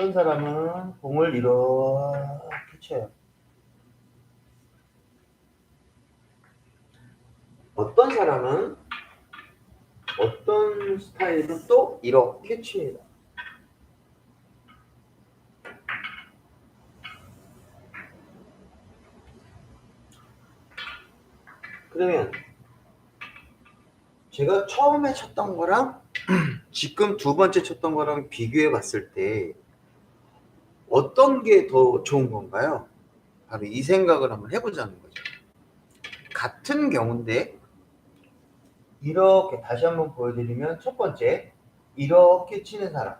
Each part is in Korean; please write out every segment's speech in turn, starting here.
어떤 사람은 공을 이렇게 쳐요. 어떤 사람은 어떤 스타일은 또 이렇게 칩니다. 그러면 제가 처음에 쳤던 거랑 지금 두 번째 쳤던 거랑 비교해 봤을 때 어떤 게 더 좋은 건가요? 바로 이 생각을 한번 해보자는 거죠. 같은 경우인데 이렇게 다시 한번 보여드리면, 첫 번째 이렇게 치는 사람,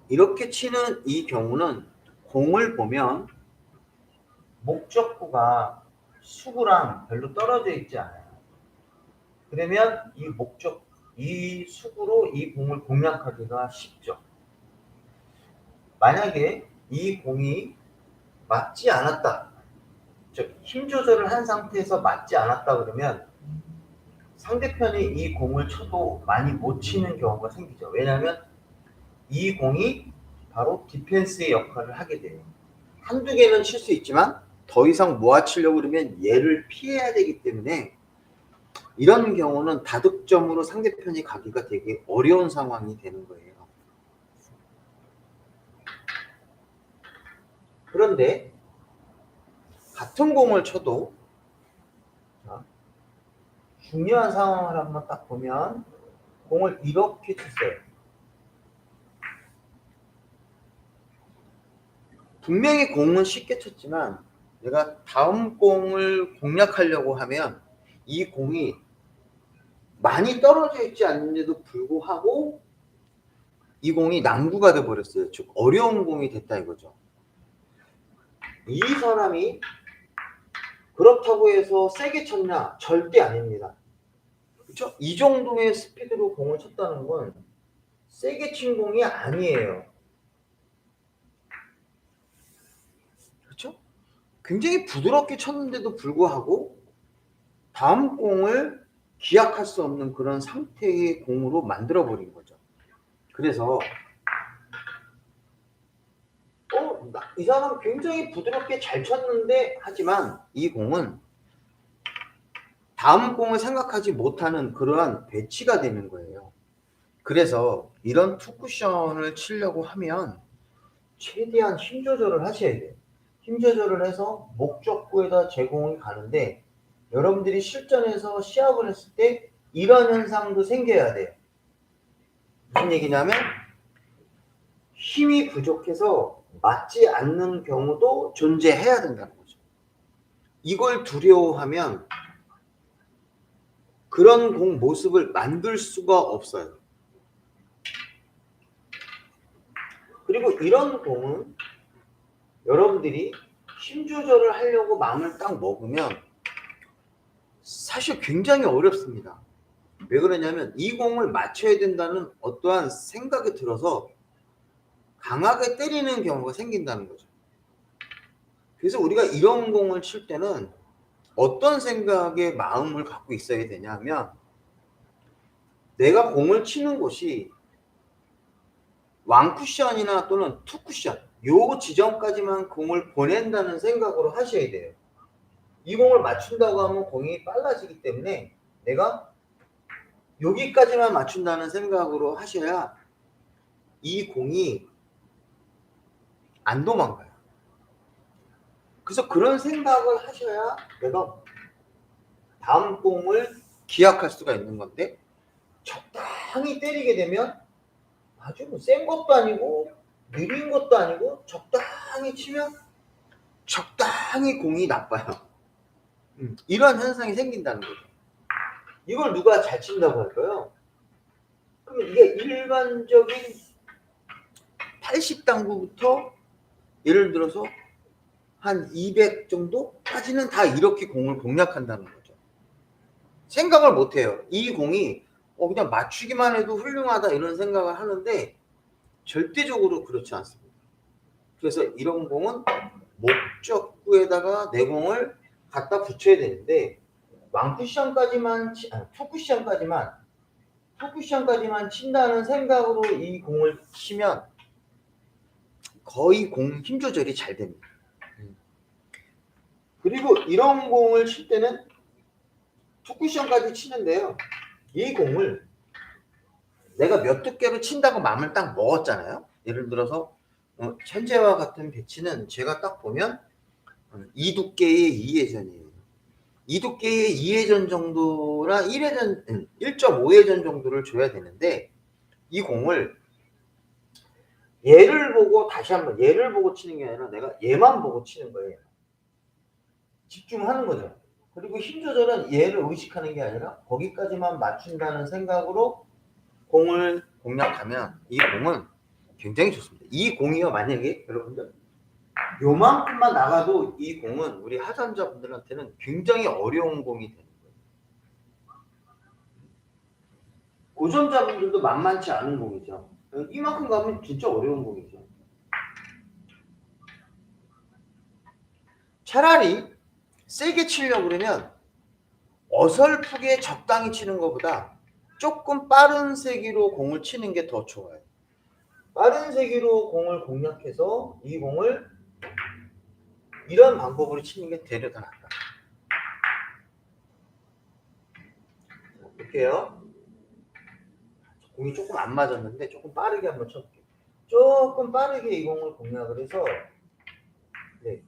이렇게 치는 이 경우는 공을 보면 목적구가 수구랑 별로 떨어져 있지 않아요. 그러면 이 수구로 이 공을 공략하기가 쉽죠. 만약에 이 공이 맞지 않았다, 즉 힘 조절을 한 상태에서 맞지 않았다 그러면 상대편이 이 공을 쳐도 많이 못 치는 경우가 생기죠. 왜냐하면 이 공이 바로 디펜스의 역할을 하게 돼요. 한두 개는 칠 수 있지만 더 이상 모아치려고 그러면 얘를 피해야 되기 때문에 이런 경우는 다득점으로 상대편이 가기가 되게 어려운 상황이 되는 거예요. 그런데 같은 공을 쳐도 중요한 상황을 한번 딱 보면 공을 이렇게 쳤어요. 분명히 공은 쉽게 쳤지만 내가 다음 공을 공략하려고 하면 이 공이 많이 떨어져 있지 않는데도 불구하고 이 공이 난구가 돼 버렸어요. 즉 어려운 공이 됐다 이거죠. 이 사람이 그렇다고 해서 세게 쳤냐? 절대 아닙니다. 그렇죠? 이 정도의 스피드로 공을 쳤다는 건 세게 친 공이 아니에요. 그렇죠? 굉장히 부드럽게 쳤는데도 불구하고 다음 공을 기약할 수 없는 그런 상태의 공으로 만들어 버린 거죠. 그래서 이 사람 굉장히 부드럽게 잘 쳤는데, 하지만 이 공은 다음 공을 생각하지 못하는 그러한 배치가 되는 거예요. 그래서 이런 투쿠션을 치려고 하면 최대한 힘 조절을 하셔야 돼요. 힘 조절을 해서 목적구에다 제공이 가는데, 여러분들이 실전에서 시합을 했을 때 이런 현상도 생겨야 돼요. 무슨 얘기냐면 힘이 부족해서 맞지 않는 경우도 존재해야 된다는 거죠. 이걸 두려워하면 그런 공 모습을 만들 수가 없어요. 그리고 이런 공은 여러분들이 힘 조절을 하려고 마음을 딱 먹으면 사실 굉장히 어렵습니다. 왜 그러냐면 이 공을 맞춰야 된다는 어떠한 생각이 들어서 강하게 때리는 경우가 생긴다는 거죠. 그래서 우리가 이런 공을 칠 때는 어떤 생각의 마음을 갖고 있어야 되냐면, 내가 공을 치는 곳이 왕쿠션이나 또는 투쿠션 요 지점까지만 공을 보낸다는 생각으로 하셔야 돼요. 이 공을 맞춘다고 하면 공이 빨라지기 때문에 내가 여기까지만 맞춘다는 생각으로 하셔야 이 공이 안 도망가요. 그래서 그런 생각을 하셔야 내가 다음 공을 기약할 수가 있는 건데, 적당히 때리게 되면 아주 센 것도 아니고 느린 것도 아니고 적당히 치면 적당히 공이 나빠요. 이런 현상이 생긴다는 거죠. 이걸 누가 잘 친다고 할까요? 그러면 이게 일반적인 80당구부터 예를 들어서 한 200 정도까지는 다 이렇게 공을 공략한다는 거죠. 생각을 못해요. 이 공이 그냥 맞추기만 해도 훌륭하다 이런 생각을 하는데 절대적으로 그렇지 않습니다. 그래서 이런 공은 목적구에다가 내 공을 갖다 붙여야 되는데, 투쿠션까지만 투쿠션까지만 친다는 생각으로 이 공을 치면 거의 공 힘 조절이 잘 됩니다. 그리고 이런 공을 칠 때는 투쿠션까지 치는데요. 이 공을 내가 몇 두께로 친다고 마음을 딱 먹었잖아요. 예를 들어서 현재와 같은 배치는 제가 딱 보면 2두께의 2회전이에요. 2두께의 2회전 정도나 1회전, 1.5회전 정도를 줘야 되는데 이 공을 얘를 보고 다시 한번 얘를 보고 치는 게 아니라 내가 얘만 보고 치는 거예요. 집중하는 거죠. 그리고 힘 조절은 얘를 의식하는 게 아니라 거기까지만 맞춘다는 생각으로 공을 공략하면 이 공은 굉장히 좋습니다. 이 공이요, 만약에 여러분들 요만큼만 나가도 이 공은 우리 하전자분들한테는 굉장히 어려운 공이 되는 거예요. 고전자분들도 만만치 않은 공이죠. 이만큼 가면 진짜 어려운 공이죠. 차라리 세게 치려고 그러면 어설프게 적당히 치는 것보다 조금 빠른 세기로 공을 치는 게 더 좋아요. 빠른 세기로 공을 공략해서 이 공을 이런 방법으로 치는 게 되려 더 낫다. 볼게요. 공이 조금 안 맞았는데 조금 빠르게 한번 쳐볼게요. 조금 빠르게 이 공을 공략을 해서 네.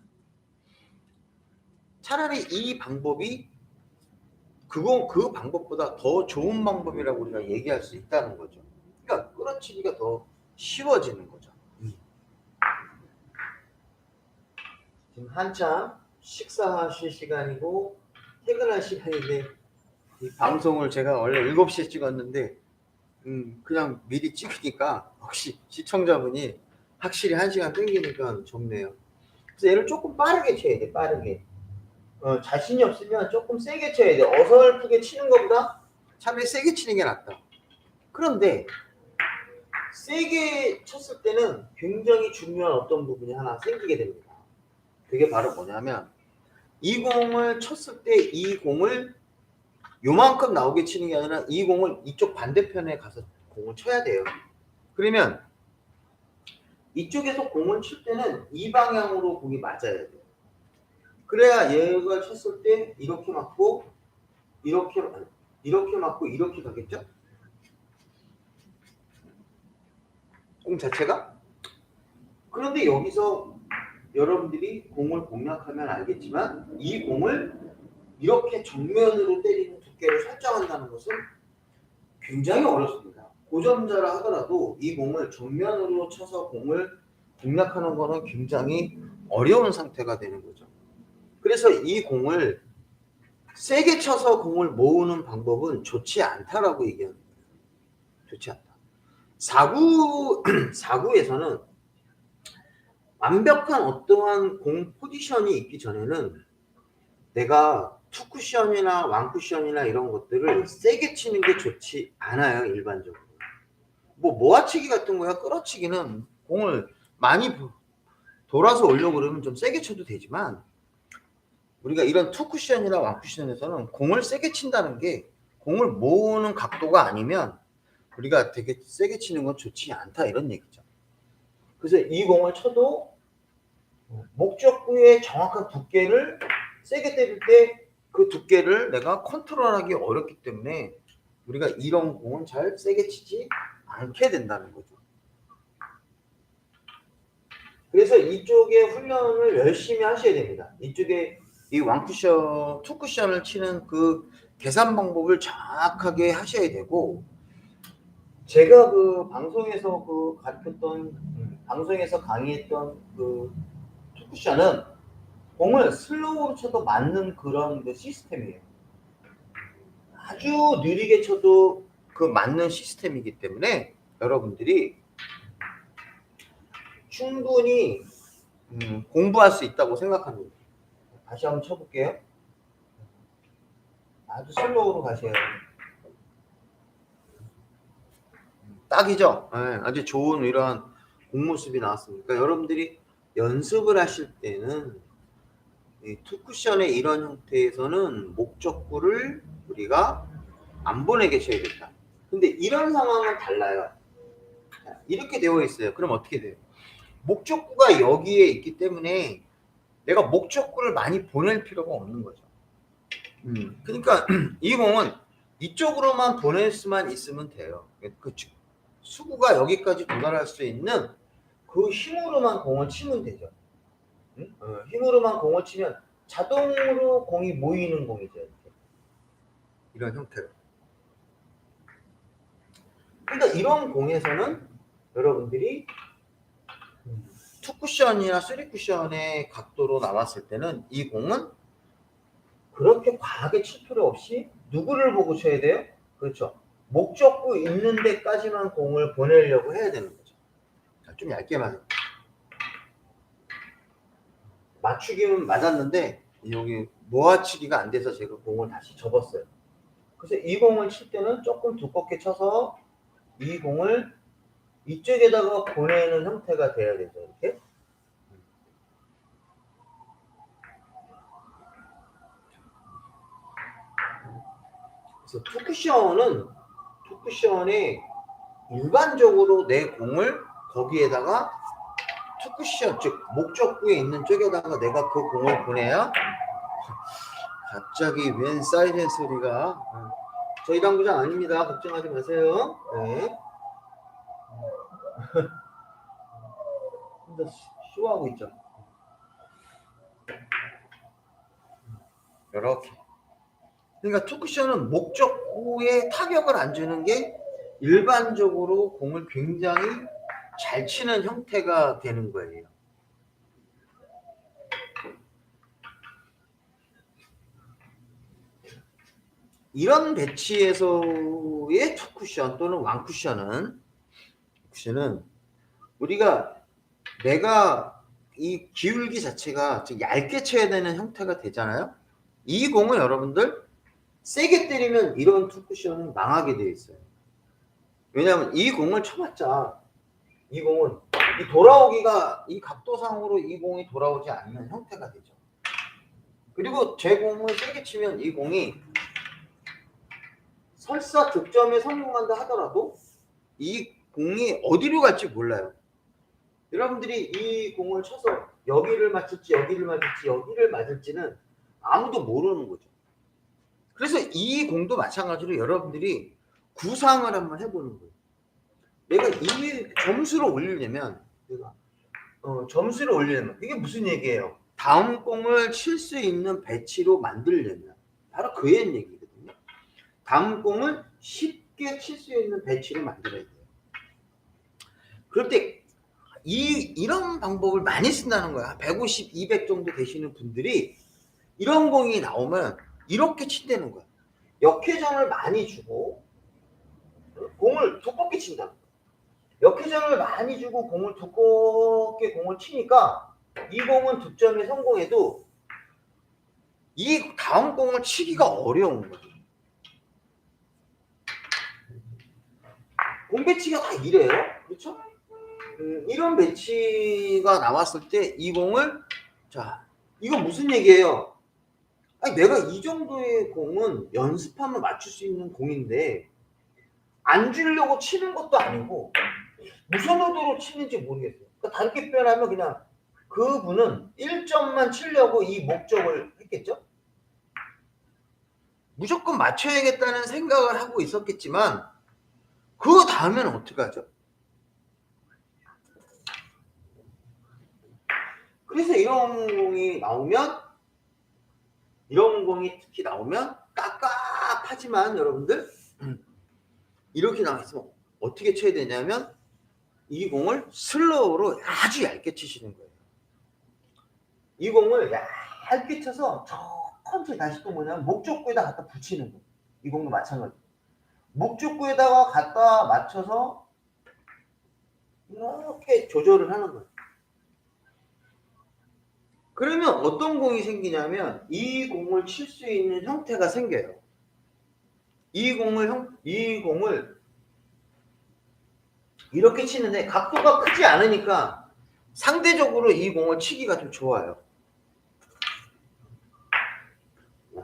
차라리 이 방법이 그 방법보다 더 좋은 방법이라고 우리가 얘기할 수 있다는 거죠. 그러니까 끌어치기가 더 쉬워지는 거죠. 지금 한참 식사하실 시간이고 퇴근할 시간인데 이 방송을 제가 원래 7시에 찍었는데 그냥 미리 찍으니까 혹시 시청자분이 확실히 1시간 땡기니까 좋네요. 그래서 얘를 조금 빠르게 쳐야 돼. 빠르게. 자신이 없으면 조금 세게 쳐야 돼. 어설프게 치는 것보다 차라리 세게 치는 게 낫다. 그런데 세게 쳤을 때는 굉장히 중요한 어떤 부분이 하나 생기게 됩니다. 그게 바로 뭐냐면 이 공을 쳤을 때 이 공을 요만큼 나오게 치는 게 아니라 이 공을 이쪽 반대편에 가서 공을 쳐야 돼요. 그러면 이쪽에서 공을 칠 때는 이 방향으로 공이 맞아야 돼요. 그래야 얘가 쳤을 때 이렇게 맞고 이렇게 맞고 이렇게 가겠죠? 공 자체가? 그런데 여기서 여러분들이 공을 공략하면 알겠지만 이 공을 이렇게 정면으로 때리는 두께를 설정한다는 것은 굉장히 어렵습니다. 고전자라 하더라도 이 공을 정면으로 쳐서 공을 공략하는 것은 굉장히 어려운 상태가 되는 거죠. 그래서 이 공을 세게 쳐서 공을 모으는 방법은 좋지 않다라고 얘기합니다. 좋지 않다. 4구에서는 완벽한 어떠한 공 포지션이 있기 전에는 내가 투쿠션이나 완쿠션이나 이런 것들을 세게 치는 게 좋지 않아요. 일반적으로. 뭐 모아치기 같은 거야, 끌어치기는 공을 많이 돌아서 오려고 그러면 좀 세게 쳐도 되지만 우리가 이런 투쿠션이나 완쿠션에서는 공을 세게 친다는 게 공을 모으는 각도가 아니면 우리가 되게 세게 치는 건 좋지 않다 이런 얘기죠. 그래서 이 공을 쳐도 목적구의 정확한 두께를 세게 때릴 때 그 두께를 내가 컨트롤하기 어렵기 때문에 우리가 이런 공은 잘 세게 치지 않게 된다는 거죠. 그래서 이쪽에 훈련을 열심히 하셔야 됩니다. 이쪽에 이 완쿠션, 투쿠션을 치는 그 계산 방법을 정확하게 하셔야 되고 제가 그 방송에서 그 가르쳤던 방송에서 강의했던 그 투쿠션은 공을 슬로우로 쳐도 맞는 그런 그 시스템이에요. 아주 느리게 쳐도 그 맞는 시스템이기 때문에 여러분들이 충분히 공부할 수 있다고 생각합니다. 다시 한번 쳐볼게요. 아주 슬로우로 가세요. 딱이죠? 네, 아주 좋은 이러한 공 모습이 나왔으니까 여러분들이 연습을 하실 때는 이 투쿠션의 이런 형태에서는 목적구를 우리가 안 보내게 쳐야 된다. 근데 이런 상황은 달라요. 자, 이렇게 되어 있어요. 그럼 어떻게 돼요? 목적구가 여기에 있기 때문에 내가 목적구를 많이 보낼 필요가 없는 거죠. 그러니까 이 공은 이쪽으로만 보낼 수만 있으면 돼요. 그 수구가 여기까지 도달할 수 있는 그 힘으로만 공을 치면 되죠. 힘으로만 공을 치면 자동으로 공이 모이는 공이죠. 이렇게. 이런 형태로. 그러니까 이런 공에서는 여러분들이 투쿠션이나 쓰리쿠션의 각도로 나왔을 때는 이 공은 그렇게 과하게 칠 필요 없이 누구를 보고 쳐야 돼요? 그렇죠. 목적구 있는 데까지만 공을 보내려고 해야 되는 거죠. 자, 좀 얇게 맞아. 맞추기는 맞았는데 여기 모아치기가 안 돼서 제가 공을 다시 접었어요. 그래서 이 공을 칠 때는 조금 두껍게 쳐서 이 공을 이쪽에다가 보내는 형태가 돼야 되죠. 이렇게. 그래서 투쿠션에 일반적으로 내 공을 거기에다가 투쿠션, 즉 목적구에 있는 쪽에다가 내가 그 공을 보내야. 갑자기 웬 사이렌 소리가. 저희 당구장 아닙니다. 걱정하지 마세요. 네. 혼자 쇼하고 있죠. 이렇게. 그러니까 투쿠션은 목적구에 타격을 안 주는 게 일반적으로 공을 굉장히 잘 치는 형태가 되는 거예요. 이런 배치에서의 투쿠션 또는 완쿠션은 우리가 내가 이 기울기 자체가 얇게 쳐야 되는 형태가 되잖아요. 이 공은 여러분들 세게 때리면 이런 투쿠션은 망하게 되어 있어요. 왜냐하면 이 공을 쳐봤자 이 공은 이 돌아오기가 이 각도상으로 이 공이 돌아오지 않는 형태가 되죠. 그리고 제 공을 세게 치면 이 공이 설사 득점에 성공한다 하더라도 이 공이 어디로 갈지 몰라요. 여러분들이 이 공을 쳐서 여기를 맞을지 여기를 맞을지 여기를 맞을지는 아무도 모르는 거죠. 그래서 이 공도 마찬가지로 여러분들이 구상을 한번 해보는 거예요. 내가 이 점수를 올리려면 점수를 올리려면 이게 무슨 얘기예요? 다음 공을 칠 수 있는 배치로 만들려면 바로 그 얘기거든요. 다음 공을 쉽게 칠 수 있는 배치로 만들어야 돼요. 그럴 때 이런 방법을 많이 쓴다는 거야. 150, 200 정도 되시는 분들이 이런 공이 나오면 이렇게 친다는 거야. 역회전을 많이 주고 공을 두껍게 친다. 역회전을 많이 주고 공을 두껍게 공을 치니까 이 공은 득점에 성공해도 이 다음 공을 치기가 어려운 거죠. 공 배치가 다 이래요. 그렇죠? 이런 배치가 나왔을 때 이 공을 자 이거 무슨 얘기예요? 아니 내가 이 정도의 공은 연습하면 맞출 수 있는 공인데 안 주려고 치는 것도 아니고 무슨 의도로 치는지 모르겠어요. 그러니까 다르게 표현하면 그냥 그분은 1점만 치려고 이 목적을 했겠죠? 무조건 맞춰야겠다는 생각을 하고 있었겠지만 그 다음에는 어떻게 하죠? 그래서 이런 공이 특히 나오면 깝깝하지만 여러분들 이렇게 나와있으면 어떻게 쳐야 되냐면 이 공을 슬로우로 아주 얇게 치시는 거예요. 이 공을 얇게 쳐서 천천히 다시 또 뭐냐면 목적구에다 갖다 붙이는 거예요. 이 공도 마찬가지. 목적구에다가 갖다 맞춰서 이렇게 조절을 하는 거예요. 그러면 어떤 공이 생기냐면 이 공을 칠 수 있는 형태가 생겨요. 이 공을 이렇게 치는데 각도가 크지 않으니까 상대적으로 이 공을 치기가 좀 좋아요.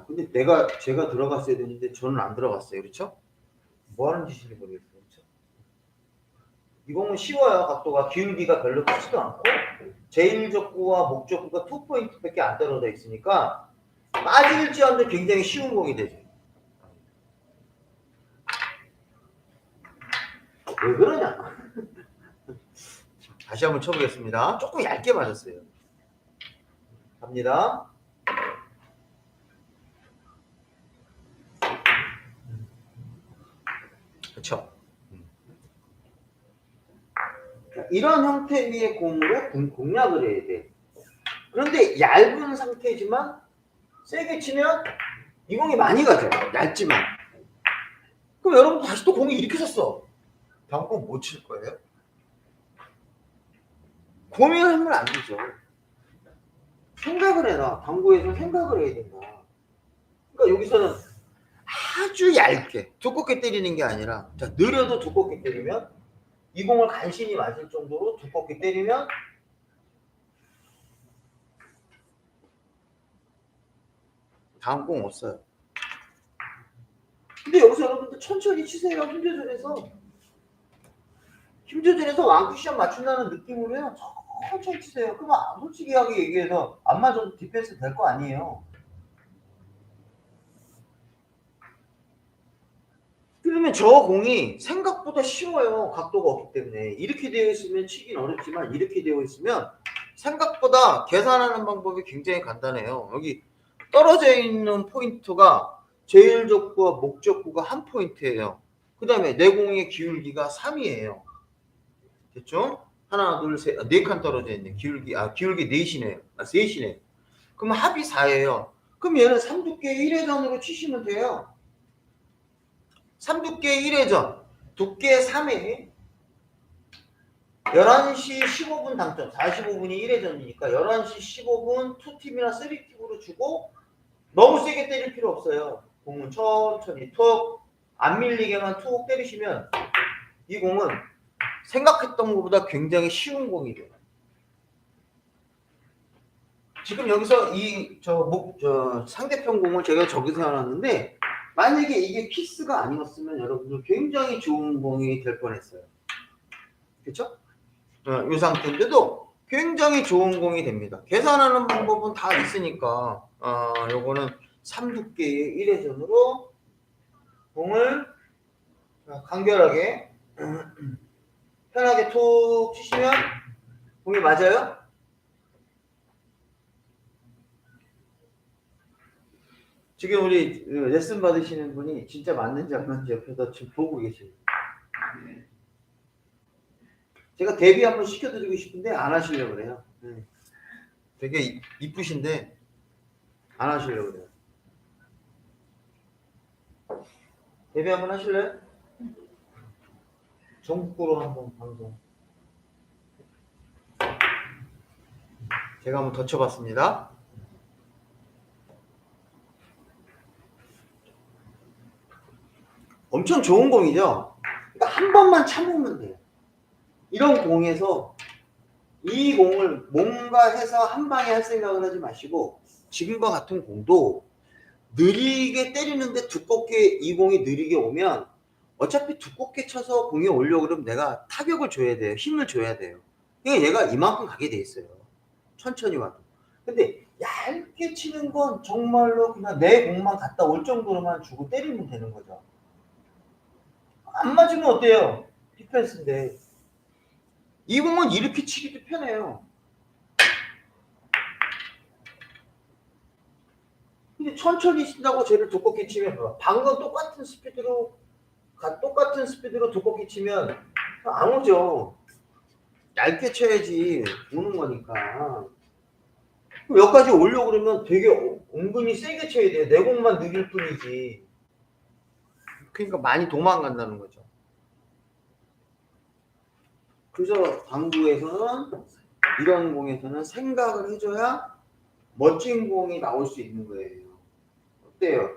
근데 제가 들어갔어야 되는데 저는 안 들어갔어요. 그렇죠? 뭐 하는 짓인지 모르겠어요. 그렇죠? 이 공은 쉬워요. 각도가 기울기가 별로 크지도 않고 제1족구와 목적구가 2포인트밖에 안 떨어져 있으니까 빠질지언정 굉장히 쉬운 공이 되죠. 왜 그러냐? 다시 한번 쳐보겠습니다. 조금 얇게 맞았어요. 갑니다. 그렇죠. 이런 형태의 공으로 공략을 해야 돼. 그런데 얇은 상태지만 세게 치면 이 공이 많이 가죠. 얇지만. 그럼 여러분 다시 또 공이 이렇게 섰어. 다음 공 못 칠 거예요? 고민하면 안 되죠. 생각을 해라. 당구에서 생각을 해야 된다. 그러니까 여기서는 아주 얇게 두껍게 때리는 게 아니라 자, 느려도 두껍게 때리면 이 공을 간신히 맞을 정도로 두껍게 때리면 다음 공 못 써요. 근데 여기서 여러분들 천천히 치세요. 힘조절에서 왕쿠션 맞춘다는 느낌으로요. 천천히 치세요. 그럼 솔직하게 얘기해서 안 맞아도 디펜스 될 거 아니에요. 그러면 저 공이 생각보다 쉬워요. 각도가 없기 때문에. 이렇게 되어 있으면 치긴 어렵지만 이렇게 되어 있으면 생각보다 계산하는 방법이 굉장히 간단해요. 여기 떨어져 있는 포인트가 제1족구와 목적구가 한 포인트예요. 그 다음에 내 공의 기울기가 3이에요. 됐죠? 하나, 둘, 셋, 네 칸 떨어져 있네. 기울기 넷이네요. 셋이네요. 그럼 합이 4예요. 그럼 얘는 3두께 1회전으로 치시면 돼요. 3두께 1회전, 두께 3회, 11시 15분 당점, 45분이 1회전이니까 11시 15분 2팀이나 3팀으로 주고 너무 세게 때릴 필요 없어요. 공은 천천히 툭, 안 밀리게만 툭 때리시면 이 공은 생각했던 것보다 굉장히 쉬운 공이 돼요. 지금 여기서 상대편 공을 제가 저기서 해놨는데 만약에 이게 키스가 아니었으면 여러분들 굉장히 좋은 공이 될 뻔했어요. 그렇죠? 이 상태인데도 굉장히 좋은 공이 됩니다. 계산하는 방법은 다 있으니까 요거는 3두께의 1회전으로 공을 간결하게 편하게 툭 치시면 공이 맞아요? 지금 우리 레슨 받으시는 분이 진짜 맞는지 안 맞는지 옆에서 지금 보고 계십니다. 제가 데뷔 한번 시켜드리고 싶은데 안 하시려고 그래요. 되게 이쁘신데 안 하시려고 그래요. 데뷔 한번 하실래요? 전국구로 한번 방송. 제가 한번 더 쳐봤습니다. 엄청 좋은 공이죠? 그러니까 한 번만 참으면 돼요. 이런 공에서 이 공을 뭔가 해서 한 방에 할 생각을 하지 마시고 지금과 같은 공도 느리게 때리는데 두껍게 이 공이 느리게 오면 어차피 두껍게 쳐서 공이 오려고 그러면 내가 타격을 줘야 돼요. 힘을 줘야 돼요. 그러니까 얘가 이만큼 가게 돼 있어요. 천천히 와도. 근데 얇게 치는 건 정말로 그냥 내 공만 갔다 올 정도로만 주고 때리면 되는 거죠. 안 맞으면 어때요? 디펜스인데. 이 공은 이렇게 치기도 편해요. 근데 천천히 친다고 쟤를 두껍게 치면 방금 똑같은 스피드로 두껍게 치면 안 오죠. 얇게 쳐야지 오는 거니까. 여기까지 오려고 그러면 되게 은근히 세게 쳐야 돼요. 내 공만 느릴 뿐이지. 그러니까 많이 도망간다는 거죠. 그래서 당구에서는 이런 공에서는 생각을 해줘야 멋진 공이 나올 수 있는 거예요. 어때요?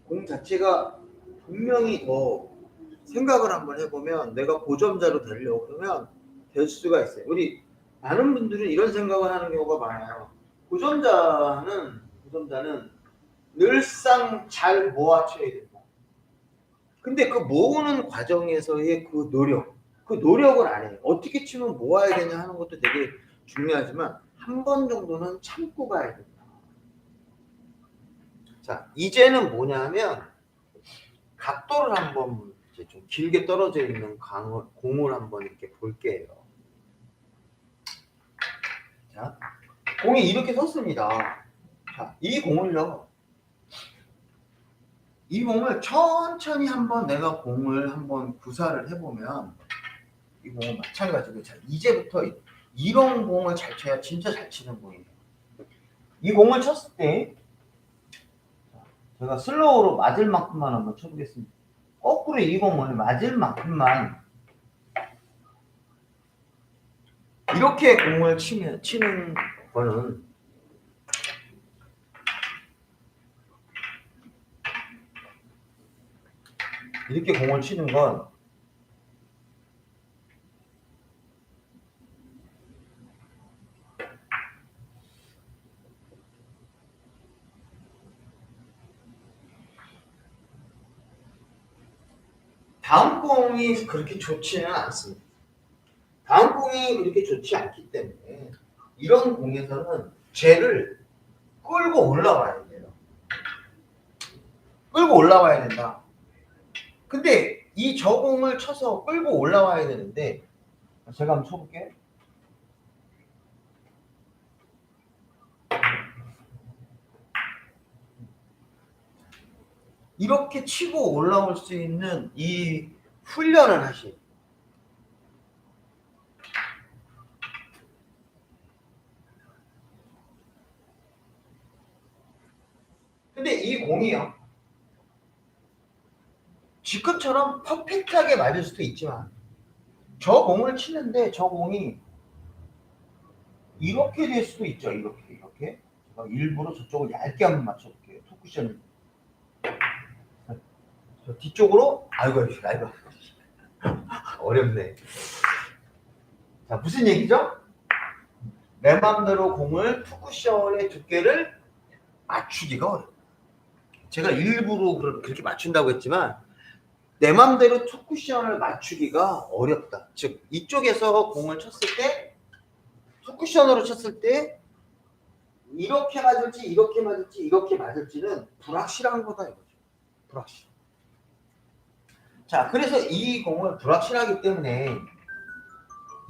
공 자체가 분명히 더 생각을 한번 해보면 내가 고점자로 되려고 그러면 될 수가 있어요. 우리 많은 분들은 이런 생각을 하는 경우가 많아요. 고점자는 늘상 잘 모아쳐야 된다. 근데 그 모으는 과정에서의 그 노력을 안 해요. 어떻게 치면 모아야 되냐 하는 것도 되게 중요하지만 한 번 정도는 참고 가야 된다. 자, 이제는 뭐냐면 각도를 한번 이제 좀 길게 떨어져 있는 공을 한번 이렇게 볼게요. 자, 공이 이렇게 섰습니다. 자, 이 공을 천천히 한번 내가 공을 한번 구사를 해보면 이 공은 마찬가지고, 자, 이제부터 이런 공을 잘 쳐야 진짜 잘 치는 공이에요. 이 공을 쳤을 때 제가 슬로우로 맞을 만큼만 한번 쳐보겠습니다. 거꾸로 이 공을 맞을 만큼만 이렇게 공을 치는 거는 이렇게 공을 치는 건 다음 공이 그렇게 좋지는 않습니다. 다음 공이 그렇게 좋지 않기 때문에 이런 공에서는 쟤를 끌고 올라와야 돼요. 끌고 올라와야 된다. 근데 이 저공을 쳐서 끌고 올라와야 되는데, 제가 한번 쳐볼게요. 이렇게 치고 올라올 수 있는 이 훈련을 하시. 근데 이 공이요, 지금처럼 퍼펙트하게 맞을 수도 있지만 저 공을 치는데 저 공이 이렇게 될 수도 있죠. 이렇게 제가 일부러 저쪽을 얇게 한번 맞춰볼게요. 투쿠션을 저 뒤쪽으로. 아이고 어렵네. 자, 무슨 얘기죠? 내 맘대로 공을 투쿠션의 두께를 맞추기가 어렵다. 제가 일부러 그렇게 맞춘다고 했지만 내 맘대로 투쿠션을 맞추기가 어렵다. 즉 이쪽에서 공을 쳤을 때, 투쿠션으로 쳤을 때 이렇게 맞을지 이렇게 맞을지 이렇게 맞을지는 불확실한 거다 이거죠. 불확실. 자, 그래서 이 공을 불확실하기 때문에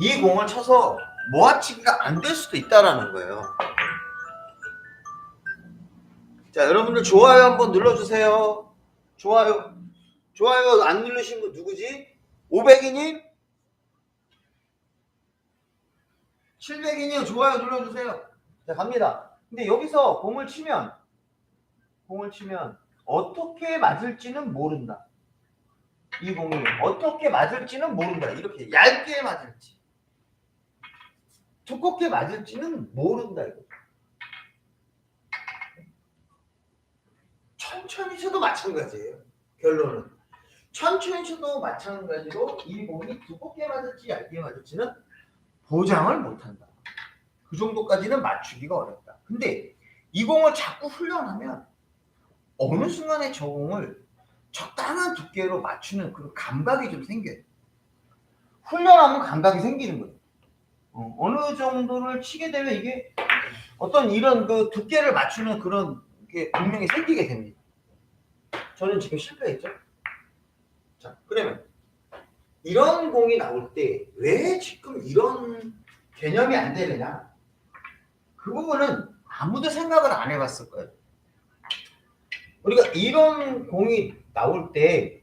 이 공을 쳐서 모아치기가 안 될 수도 있다라는 거예요. 자, 여러분들 좋아요 한번 눌러주세요. 좋아요 안 누르신 분 누구지? 500이님? 700이님 좋아요 눌러주세요. 자, 갑니다. 근데 여기서 공을 치면 어떻게 맞을지는 모른다. 이 공이 어떻게 맞을지는 모른다. 이렇게 얇게 맞을지 두껍게 맞을지는 모른다. 이거. 천천히 쳐도 마찬가지예요. 결론은 천천히 쳐도 마찬가지로 이 공이 두껍게 맞을지 얇게 맞을지는 보장을 못한다. 그 정도까지는 맞추기가 어렵다. 근데 이 공을 자꾸 훈련하면 어느 순간에 저 공을 적당한 두께로 맞추는 그런 감각이 좀 생겨요. 훈련하면 감각이 생기는 거예요. 어느 정도를 치게 되면 이게 어떤 이런 그 두께를 맞추는 그런 게 분명히 생기게 됩니다. 저는 지금 실패했죠. 자, 그러면 이런 공이 나올 때 왜 지금 이런 개념이 안 되느냐? 그 부분은 아무도 생각을 안 해봤을 거예요. 우리가 이런 공이 나올 때,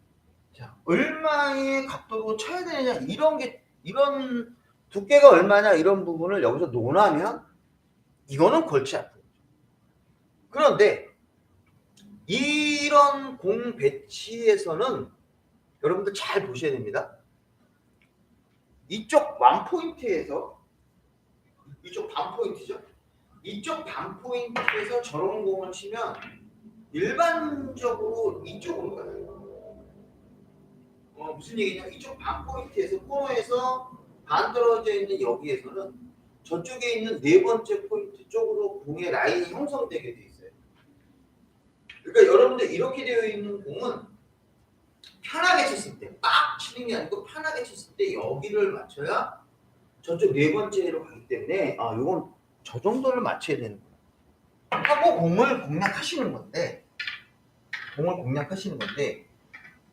자, 얼마의 각도로 쳐야 되느냐, 이런 두께가 얼마냐, 이런 부분을 여기서 논하면 이거는 골치 아픈 거죠. 그런데 이런 공 배치에서는 여러분들 잘 보셔야 됩니다. 이쪽 완포인트에서, 이쪽 반포인트죠. 이쪽 반포인트에서 저런 공을 치면 일반적으로 이쪽으로 가요. 무슨 얘기냐면 이쪽 반포인트에서, 코너에서 반 떨어져 있는 여기에서는 저쪽에 있는 네 번째 포인트 쪽으로 공의 라인이 형성되게 돼 있어요. 그러니까 여러분들 이렇게 되어 있는 공은 편하게 쳤을 때, 빡 치는 게 아니고 편하게 쳤을 때 여기를 맞춰야 저쪽 네 번째로 가기 때문에 이건 저 정도를 맞춰야 되는 거예요. 하고 공을 공략하시는 건데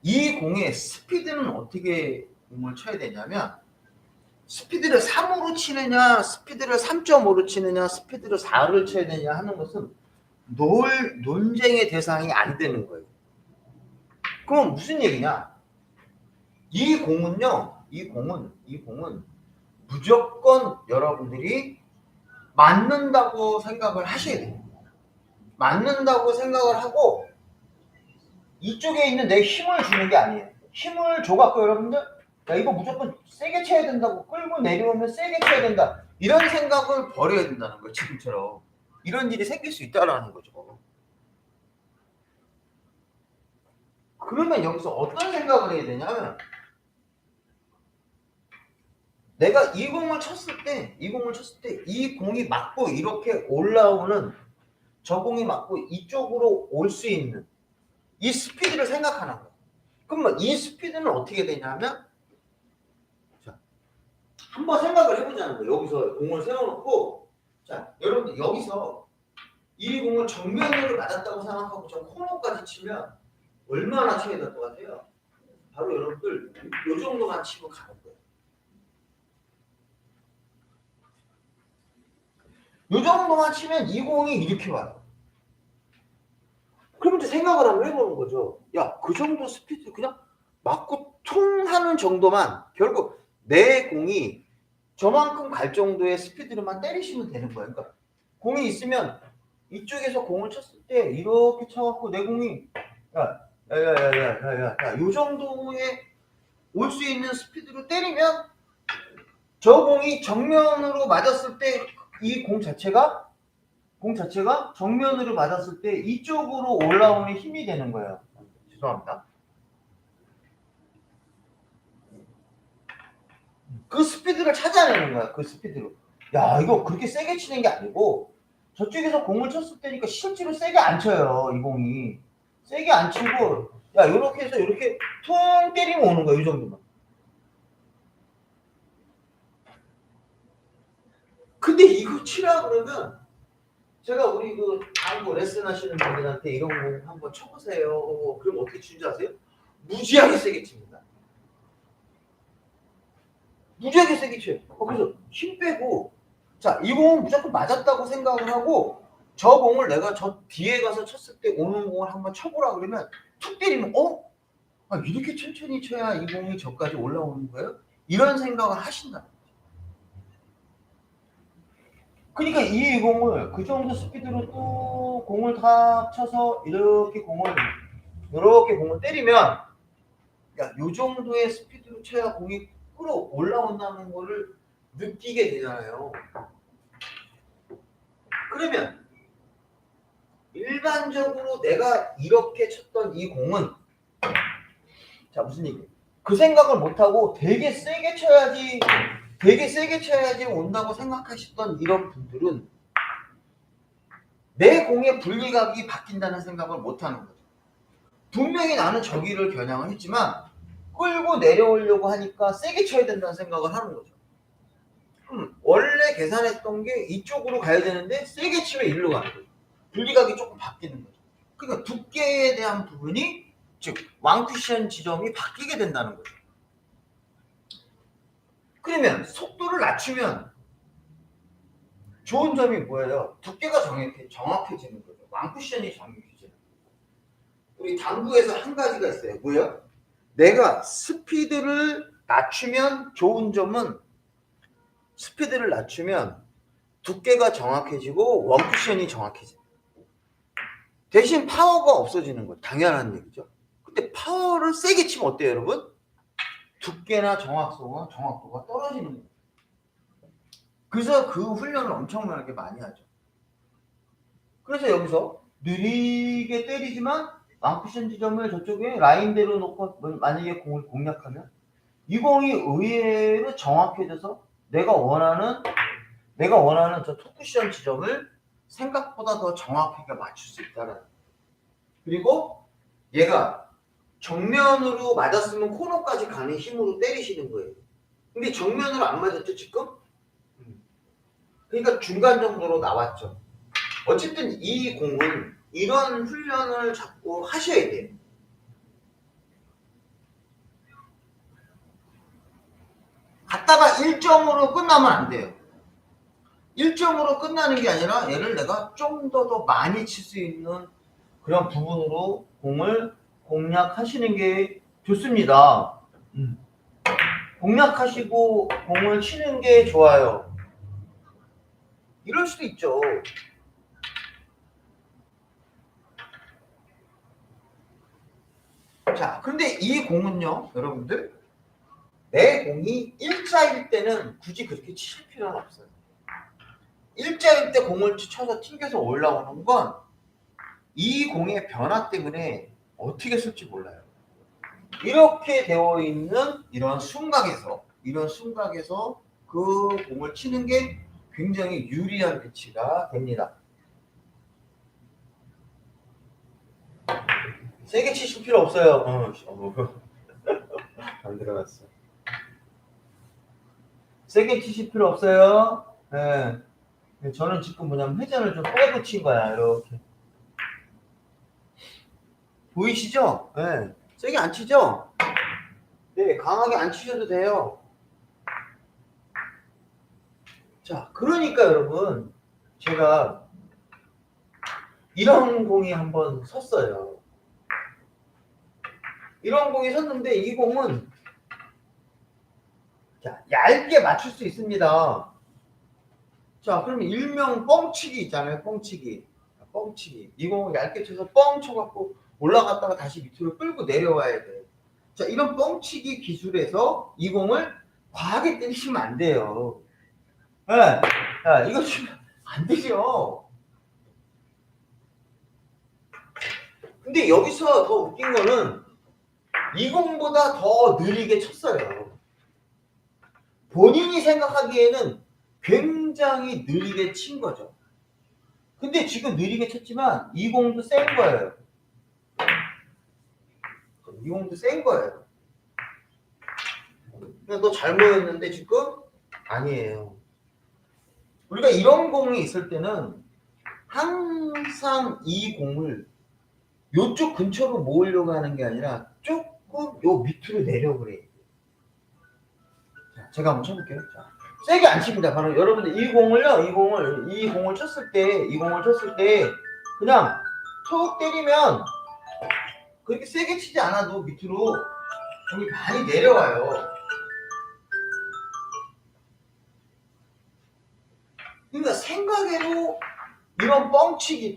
이 공의 스피드는 어떻게 공을 쳐야 되냐면 스피드를 3으로 치느냐 스피드를 3.5로 치느냐 스피드를 4를 쳐야 되냐 하는 것은 논쟁의 대상이 안 되는 거예요. 그럼 무슨 얘기냐? 이 공은 무조건 여러분들이 맞는다고 생각을 하셔야 돼요. 맞는다고 생각을 하고 이쪽에 있는 내 힘을 주는 게 아니에요. 힘을 줘갖고 여러분들 야 이거 무조건 세게 쳐야 된다고 끌고 내려오면 세게 쳐야 된다 이런 생각을 버려야 된다는 거예요. 지금처럼 이런 일이 생길 수 있다라는 거죠. 그러면 여기서 어떤 생각을 해야 되냐면 내가 이 공을 쳤을 때 이 공이 맞고 이렇게 올라오는 저 공이 맞고 이쪽으로 올 수 있는 이 스피드를 생각하는 거예요. 그러면 이 스피드는 어떻게 되냐면 자, 한번 생각을 해보자는 거예요. 여기서 공을 세워놓고 자 여러분들 여기서 이 공을 정면으로 맞았다고 생각하고 저 코너까지 치면 얼마나 쳐야 될 것 같아요? 바로 여러분들 이 정도만 치고 가는 거예요. 이 정도만 치면 이 공이 이렇게 와요. 그럼 이제 생각을 한번 해보는 거죠. 야, 그 정도 스피드 그냥 맞고 퉁 하는 정도만 결국 내 공이 저만큼 갈 정도의 스피드로만 때리시면 되는 거예요. 그러니까 공이 있으면 이쪽에서 공을 쳤을 때 이렇게 쳐갖고 내 공이 야야야야야야야 요 정도의 올 수 있는 스피드로 때리면 저 공이 정면으로 맞았을 때 이 공 자체가 정면으로 맞았을 때 이쪽으로 올라오는 힘이 되는 거예요. 죄송합니다. 그 스피드를 찾아내는 거야. 그 스피드로. 야 이거 그렇게 세게 치는 게 아니고 저쪽에서 공을 쳤을 때니까 실제로 세게 안 쳐요. 이 공이. 세게 안 치고 야 이렇게 해서 이렇게 퉁 때리면 오는 거야. 이 정도만. 근데 이거 치라 그러면 제가 우리 그 당구 레슨 하시는 분들한테 이런 거 한번 쳐보세요. 그럼 어떻게 치는지 아세요? 무지하게 세게 칩니다. 무지하게 세게 쳐요. 그래서 힘 빼고 자, 이 공은 무조건 맞았다고 생각을 하고 저 공을 내가 저 뒤에 가서 쳤을 때 오는 공을 한번 쳐보라 그러면 툭 때리면 이렇게 천천히 쳐야 이 공이 저까지 올라오는 거예요? 이런 생각을 하신다. 그러니까 이 공을 그 정도 스피드로 또 공을 다 쳐서 이렇게 공을 때리면 야, 요 정도의 스피드로 쳐야 공이 끌어 올라온다는 거를 느끼게 되잖아요. 그러면 일반적으로 내가 이렇게 쳤던 이 공은 자 무슨 얘기예요? 그 생각을 못하고 되게 세게 쳐야지 온다고 생각하셨던 이런 분들은 내 공의 분리각이 바뀐다는 생각을 못하는 거죠. 분명히 나는 저기를 겨냥을 했지만 끌고 내려오려고 하니까 세게 쳐야 된다는 생각을 하는 거죠. 원래 계산했던 게 이쪽으로 가야 되는데 세게 치면 이리로 가는 거죠. 분리각이 조금 바뀌는 거죠. 그러니까 두께에 대한 부분이 즉 왕쿠션 지점이 바뀌게 된다는 거죠. 그러면 속도를 낮추면 좋은 점이 뭐예요? 두께가 정확해지는 거죠. 왕쿠션이 정확해지는 거죠. 우리 당구에서 한 가지가 있어요. 뭐예요? 내가 스피드를 낮추면 좋은 점은 스피드를 낮추면 두께가 정확해지고 원쿠션이 정확해져요. 대신 파워가 없어지는 거 당연한 얘기죠. 근데 파워를 세게 치면 어때요, 여러분? 두께나 정확도가 떨어지는 거예요. 그래서 그 훈련을 엄청나게 많이 하죠. 그래서 여기서 느리게 때리지만 왕쿠션 지점을 저쪽에 라인대로 놓고 만약에 공을 공략하면 이 공이 의외로 정확해져서 내가 원하는 저 토쿠션 지점을 생각보다 더 정확하게 맞출 수 있다는. 그리고 얘가 정면으로 맞았으면 코너까지 가는 힘으로 때리시는 거예요. 근데 정면으로 안 맞았죠 지금? 그러니까 중간 정도로 나왔죠. 어쨌든 이 공은 이런 훈련을 자꾸 하셔야 돼요. 갔다가 1점으로 끝나면 안 돼요. 1점으로 끝나는 게 아니라 얘를 내가 좀 더 많이 칠 수 있는 그런 부분으로 공을 공략하시는 게 좋습니다. 공략하시고 공을 치는 게 좋아요. 이럴 수도 있죠. 자, 근데 이 공은요, 여러분들, 내 공이 일자일 때는 굳이 그렇게 칠 필요는 없어요. 일자일 때 공을 쳐서 튕겨서 올라오는 건 이 공의 변화 때문에 어떻게 쓸지 몰라요. 이렇게 되어 있는 이런 순각에서 그 공을 치는 게 굉장히 유리한 위치가 됩니다. 세게 치실 필요 없어요. 안 들어갔어. 세게 치실 필요 없어요. 네. 저는 지금 뭐냐면 회전을 좀 빼고 친 거야. 이렇게. 보이시죠? 네. 세게 안 치죠? 네, 강하게 안 치셔도 돼요. 자, 그러니까 여러분, 제가 이런 공이 한번 섰어요. 이런 공이 섰는데 이 공은 자, 얇게 맞출 수 있습니다. 자, 그러면 일명 뻥치기 있잖아요. 뻥치기. 이 공을 얇게 쳐서 뻥 쳐갖고 올라갔다가 다시 밑으로 끌고 내려와야 돼요. 자, 이런 뻥치기 기술에서 이 공을 과하게 때리시면 안 돼요. 네. 야, 이거 치면 안 되죠. 근데 여기서 더 웃긴 거는 이 공보다 더 느리게 쳤어요. 본인이 생각하기에는 굉장히 느리게 친 거죠. 근데 지금 느리게 쳤지만 이 공도 센 거예요. 이 공도 센 거예요. 너 잘못했는데 지금? 아니에요. 우리가 이런 공이 있을 때는 항상 이 공을 요쪽 근처로 모으려고 하는 게 아니라 조금 요 밑으로 내려버려요. 자, 제가 한번 쳐볼게요. 자, 세게 안 칩니다. 바로 여러분들 이 공을 쳤을 때 그냥 툭 때리면 그렇게 세게 치지 않아도 밑으로 공이 많이 내려와요. 그러니까 생각외로 이런 뻥치기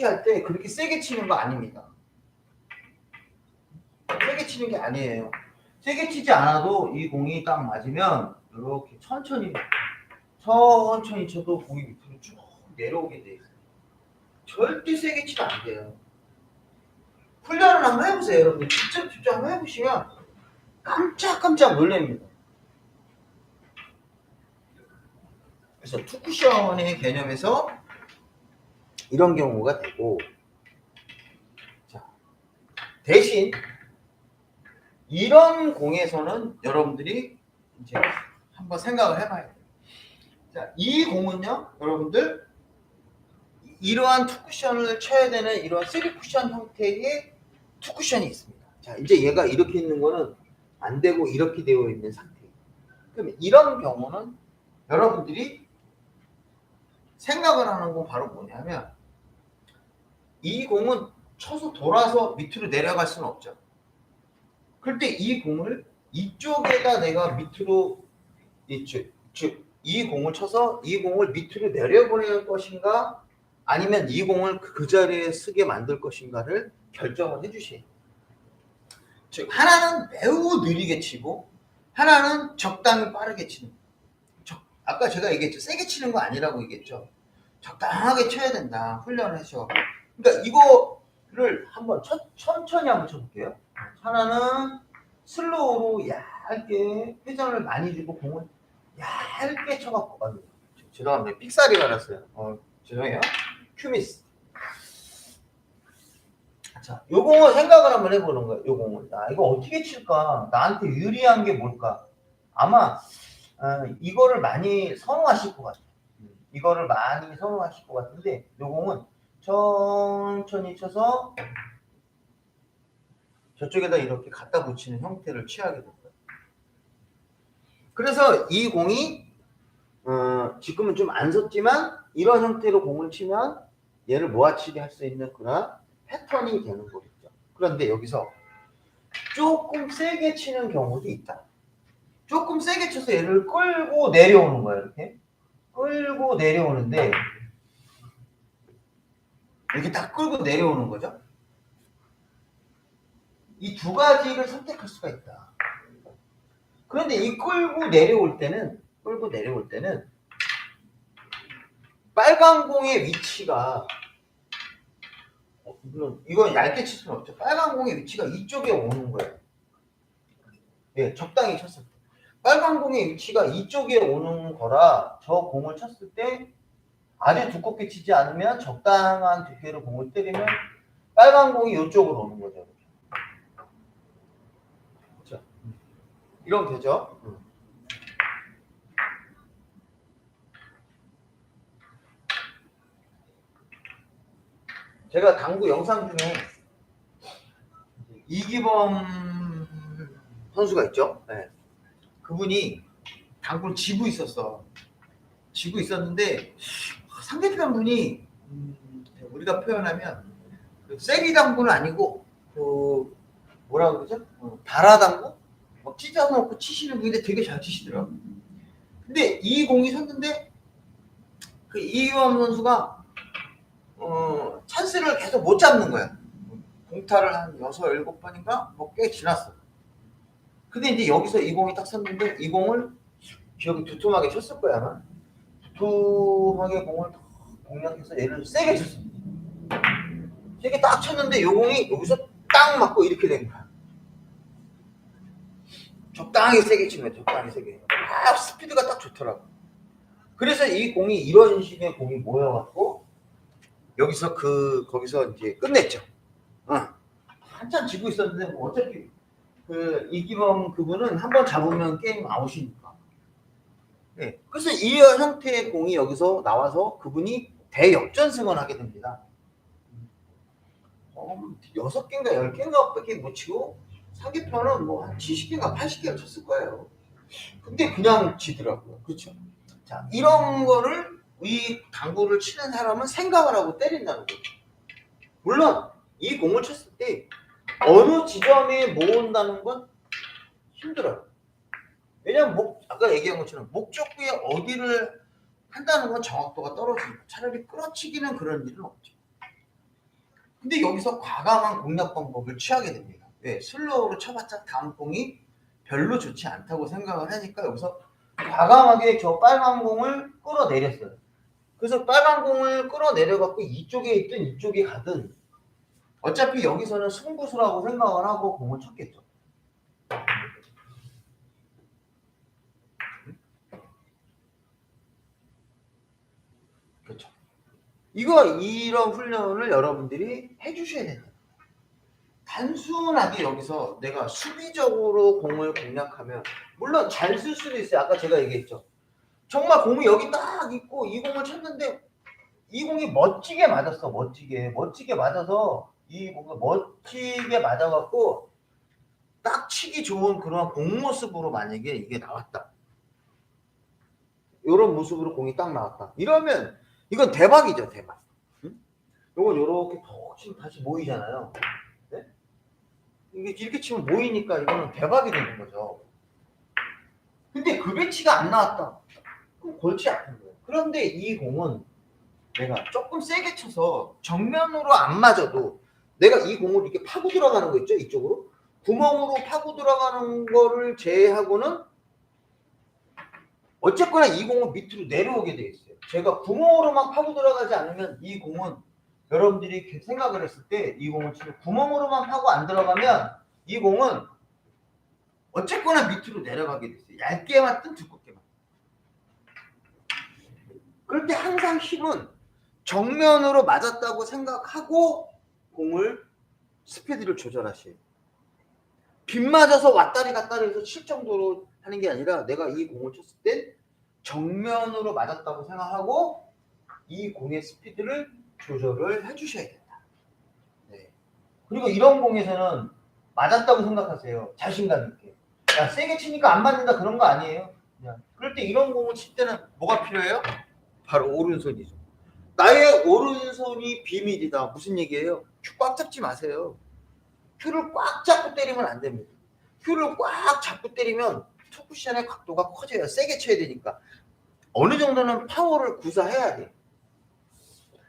할 때 그렇게 세게 치는 거 아닙니다. 세게 치는 게 아니에요. 세게 치지 않아도 이 공이 딱 맞으면 이렇게 천천히 쳐도 공이 밑으로 쭉 내려오게 돼 있어요. 절대 세게 치면 안 돼요. 훈련을 한번 해보세요. 여러분들 직접 한번 해보시면 깜짝 놀랍니다. 그래서 투쿠션의 개념에서 이런 경우가 되고, 자, 대신 이런 공에서는 여러분들이 이제 한번 생각을 해봐야 돼요. 자, 이 공은요, 여러분들 이러한 투쿠션을 쳐야 되는 이러한 3쿠션 형태의 투쿠션이 있습니다. 자, 이제 얘가 이렇게 있는 거는 안 되고 이렇게 되어 있는 상태예요. 그럼 이런 경우는 여러분들이 생각을 하는 건 바로 뭐냐면 이 공은 쳐서 돌아서 밑으로 내려갈 수는 없죠. 그럴 때 이 공을 이쪽에다 내가 밑으로 이 공을 쳐서 이 공을 밑으로 내려보낼 것인가 아니면 이 공을 그 자리에 쓰게 만들 것인가를 결정을 해주세요. 즉 하나는 매우 느리게 치고 하나는 적당히 빠르게 치는. 아까 제가 얘기했죠. 세게 치는 거 아니라고 얘기했죠. 적당하게 쳐야 된다. 훈련을 해서. 그러니까 이거를 한번 천천히 한번 쳐볼게요. 하나는 슬로우로 얇게 회전을 많이 주고 공을 얇게 쳐갖고 죄송합니다. 삑사리가 났어요. 죄송해요. 큐미스. 자, 요 공을 생각을 한번 해보는 거예요. 요 공을. 나 이거 어떻게 칠까? 나한테 유리한 게 뭘까? 아마 이거를 많이 선호하실 것 같아요. 이거를 많이 선호하실 것 같은데 요 공은 천천히 쳐서 저쪽에다 이렇게 갖다 붙이는 형태를 취하게 됩니다. 그래서 이 공이 지금은 좀 안 섰지만 이런 형태로 공을 치면 얘를 모아치기 할 수 있는 그런 패턴이 되는 거겠죠. 그런데 여기서 조금 세게 치는 경우도 있다. 조금 세게 쳐서 얘를 끌고 내려오는 거예요. 이렇게 끌고 내려오는데 이렇게 딱 끌고 내려오는 거죠. 이 두 가지를 선택할 수가 있다. 그런데 이 끌고 내려올 때는 빨간 공의 위치가 물론 이건 얇게 칠 수는 없죠. 빨간 공의 위치가 이쪽에 오는 거예요. 네, 적당히 쳤을 때. 빨간 공의 위치가 이쪽에 오는 거라 저 공을 쳤을 때 아주 두껍게 치지 않으면 적당한 두께로 공을 때리면 빨간 공이 이쪽으로 오는 거죠. 그렇죠? 이러면 되죠. 제가 당구 영상 중에 이기범 선수가 있죠. 네. 그분이 당구를 지고 있었는데 상대편 분이 우리가 표현하면 세리 당구는 아니고 그 뭐라 그러죠? 바라 당구? 막 찢어놓고 치시는 분인데 되게 잘 치시더라고요. 근데 이 공이 섰는데 그 이기범 선수가 찬스를 계속 못 잡는 거야. 공타를 한 6, 7번인가? 뭐 꽤 지났어. 근데 이제 여기서 이 공이 딱 섰는데 이 공을 기억이 두툼하게 쳤을 거야 아마. 두툼하게 공을 공략해서 얘를 세게 쳤어. 세게 딱 쳤는데 요 공이 여기서 딱 맞고 이렇게 된 거야. 적당히 세게 치면 적당히 세게. 스피드가 딱 좋더라고. 그래서 이 공이 이런 식의 공이 모여갖고 여기서 거기서 이제 끝냈죠. 한참 지고 있었는데 뭐 어차피 그 이기범 그분은 한번 잡으면 게임 아웃이니까. 네. 그래서 이 형태의 공이 여기서 나와서 그분이 대역전승을 하게 됩니다. 6개인가 10개인가 밖에 못 치고 상대편은 뭐 한 70개인가 80개를 쳤을 거예요. 근데 그냥 지더라고요. 그렇죠? 자, 이런 거를 이 당구를 치는 사람은 생각을 하고 때린다는 거죠. 물론 이 공을 쳤을 때 어느 지점에 모은다는 건 힘들어요. 왜냐면 아까 얘기한 것처럼 목적구에 어디를 한다는 건 정확도가 떨어지니까 차라리 끌어치기는 그런 일은 없죠. 근데 여기서 과감한 공략 방법을 취하게 됩니다. 왜? 슬로우로 쳐봤자 다음 공이 별로 좋지 않다고 생각을 하니까 여기서 과감하게 저 빨간 공을 끌어내렸어요. 그래서 빨간 공을 끌어내려갖고 이쪽에 있든 이쪽에 가든 어차피 여기서는 승부수라고 생각을 하고 공을 쳤겠죠. 그렇죠. 이런 훈련을 여러분들이 해주셔야 됩니다. 단순하게 여기서 내가 수비적으로 공을 공략하면 물론 잘 쓸 수도 있어요. 아까 제가 얘기했죠. 정말 공이 여기 딱 있고 이 공을 쳤는데 이 공이 멋지게 맞았어. 멋지게 맞아서 이 공이 멋지게 맞아갖고 딱 치기 좋은 그런 공 모습으로 만약에 이게 나왔다. 이런 모습으로 공이 딱 나왔다. 이러면 이건 대박이죠. 대박. 응? 이건 이렇게 톡 치면 다시 모이잖아요. 네? 이렇게 치면 모이니까 이거는 대박이 되는 거죠. 근데 그 배치가 안 나왔다. 그럼 골치 아픈 거예요. 그런데 이 공은 내가 조금 세게 쳐서 정면으로 안 맞아도 내가 이 공을 이렇게 파고 들어가는 거 있죠? 이쪽으로. 구멍으로 파고 들어가는 거를 제외하고는 어쨌거나 이 공은 밑으로 내려오게 돼 있어요. 제가 구멍으로만 파고 들어가지 않으면 이 공은 여러분들이 생각을 했을 때 이 공을 치면 구멍으로만 파고 안 들어가면 이 공은 어쨌거나 밑으로 내려가게 돼 있어요. 얇게 맞든 두껍게 맞든. 그럴 때 항상 힘은 정면으로 맞았다고 생각하고 공을 스피드를 조절하셔야 돼요. 빗 맞아서 왔다리 갔다리 해서 칠 정도로 하는 게 아니라 내가 이 공을 쳤을 때 정면으로 맞았다고 생각하고 이 공의 스피드를 조절을 해주셔야 된다. 네. 그리고 이런 공에서는 맞았다고 생각하세요. 자신감 있게. 야, 세게 치니까 안 맞는다 그런 거 아니에요. 그냥. 그럴 때 이런 공을 칠 때는 뭐가 필요해요? 바로 오른손이죠. 나의 오른손이 비밀이다. 무슨 얘기예요? 큐 꽉 잡지 마세요. 큐를 꽉 잡고 때리면 안 됩니다. 큐를 꽉 잡고 때리면 투쿠션의 각도가 커져요. 세게 쳐야 되니까. 어느 정도는 파워를 구사해야 돼.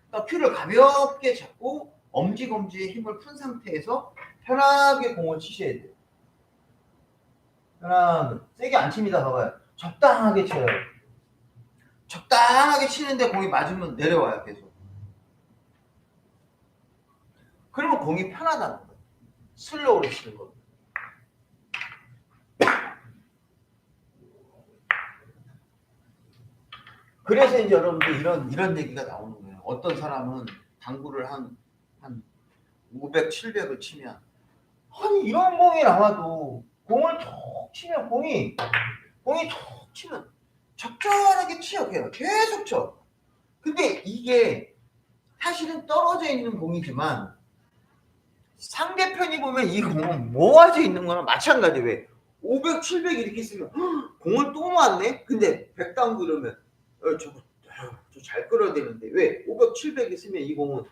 그러니까 큐를 가볍게 잡고 엄지검지에 힘을 푼 상태에서 편하게 공을 치셔야 돼요. 편하게. 세게 안 칩니다. 봐봐요. 적당하게 쳐요. 적당하게 치는데 공이 맞으면 내려와요. 계속. 그러면 공이 편하다는 거예요. 슬로우로 치는 거. 그래서 이제 여러분들 이런 얘기가 나오는 거예요. 어떤 사람은 당구를 한 500, 700을 치면 아니 이런 공이 나와도 공을 톡 치면 공이 톡 치면 적절하게 치요. 계속 쳐. 근데 이게 사실은 떨어져 있는 공이지만 상대편이 보면 이 공은 모아져 있는 거랑 마찬가지. 왜 500, 700 이렇게 쓰면 공을 또 모았네. 근데 100당구 이러면 저거 잘 끌어야 되는데 왜 500, 700 있으면 이 공은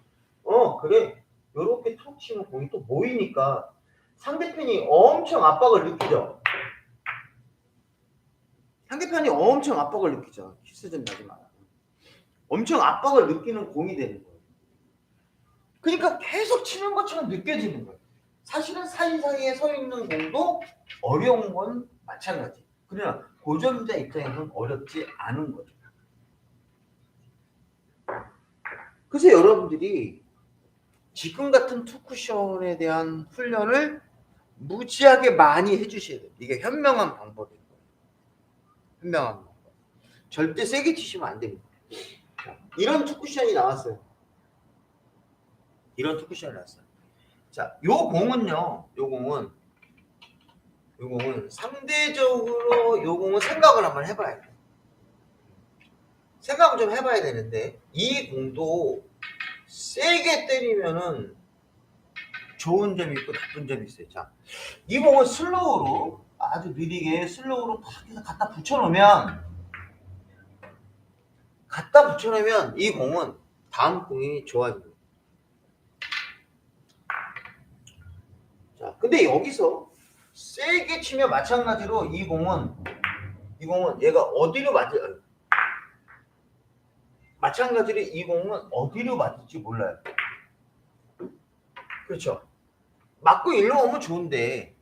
그래 요렇게 툭 치면 공이 또 모이니까 상대편이 엄청 압박을 느끼죠. 상대편이 엄청 압박을 느끼죠. 키스 좀 나지 마라. 엄청 압박을 느끼는 공이 되는 거예요. 그러니까 계속 치는 것처럼 느껴지는 거예요. 사실은 사이사이에 서 있는 공도 어려운 건 마찬가지. 그러나 고전자 입장에서는 어렵지 않은 거죠. 그래서 여러분들이 지금 같은 투쿠션에 대한 훈련을 무지하게 많이 해주셔야 돼요. 이게 현명한 방법인 거예요. 현명한 방법. 절대 세게 치시면 안 됩니다. 이런 투쿠션이 나왔어요. 이런 투쿠션이 나왔어요. 자, 요 공은요. 요 공은 상대적으로 요 공은 생각을 한번 해봐야 돼요. 생각을 좀 해봐야 되는데 이 공도 세게 때리면은 좋은 점이 있고 나쁜 점이 있어요. 자, 이 공을 슬로우로 아주 느리게 슬로우로 팍 해서 갖다 붙여놓으면 이 공은 다음 공이 좋아집니다. 자, 근데 여기서 세게 치면 마찬가지로 이 공은 얘가 어디로 맞을 마찬가지로 이 공은 어디로 맞을지 몰라요. 그렇죠. 맞고 일로 오면 좋은데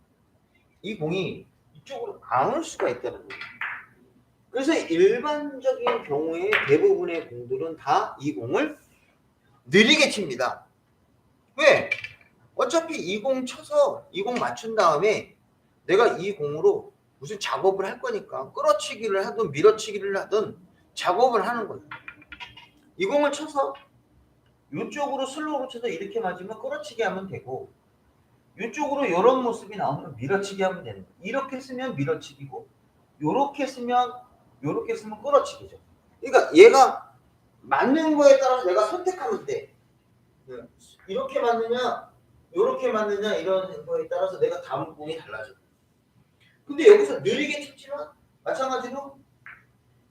이 공이 이쪽으로 안 올 수가 있다는 거예요. 그래서 일반적인 경우에 대부분의 공들은 다 이 공을 느리게 칩니다. 왜? 어차피 이 공 쳐서 이 공 맞춘 다음에 내가 이 공으로 무슨 작업을 할 거니까 끌어치기를 하든 밀어치기를 하든 작업을 하는 거예요. 이 공을 쳐서 이쪽으로 슬로우로 쳐서 이렇게 맞으면 끌어치기 하면 되고 이쪽으로 이런 모습이 나오면 밀어치기 하면 되는 거예요. 이렇게 쓰면 밀어치기고 이렇게 쓰면 끌어치기죠. 그러니까 얘가 맞는 거에 따라서 내가 선택하면 돼. 이렇게 맞느냐 이렇게 맞느냐 이런 거에 따라서 내가 다음 공이 달라져. 근데 여기서 느리게 쳤지만 마찬가지로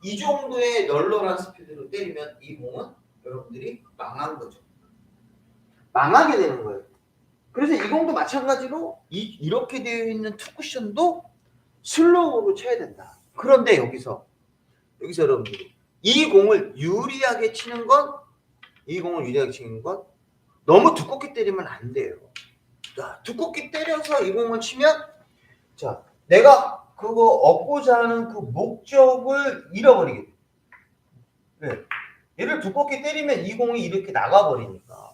이 정도의 널널한 스피드로 때리면 이 공은 여러분들이 망한 거죠. 망하게 되는 거예요. 그래서 이 공도 마찬가지로 이렇게 되어 있는 투쿠션도 슬로우로 쳐야 된다. 그런데 여기서 여러분들이 이 공을 유리하게 치는 건 너무 두껍게 때리면 안 돼요. 자, 두껍게 때려서 이 공을 치면 자, 내가 그거 얻고자 하는 그 목적을 잃어버리게 돼. 네. 얘를 두껍게 때리면 이 공이 이렇게 나가버리니까.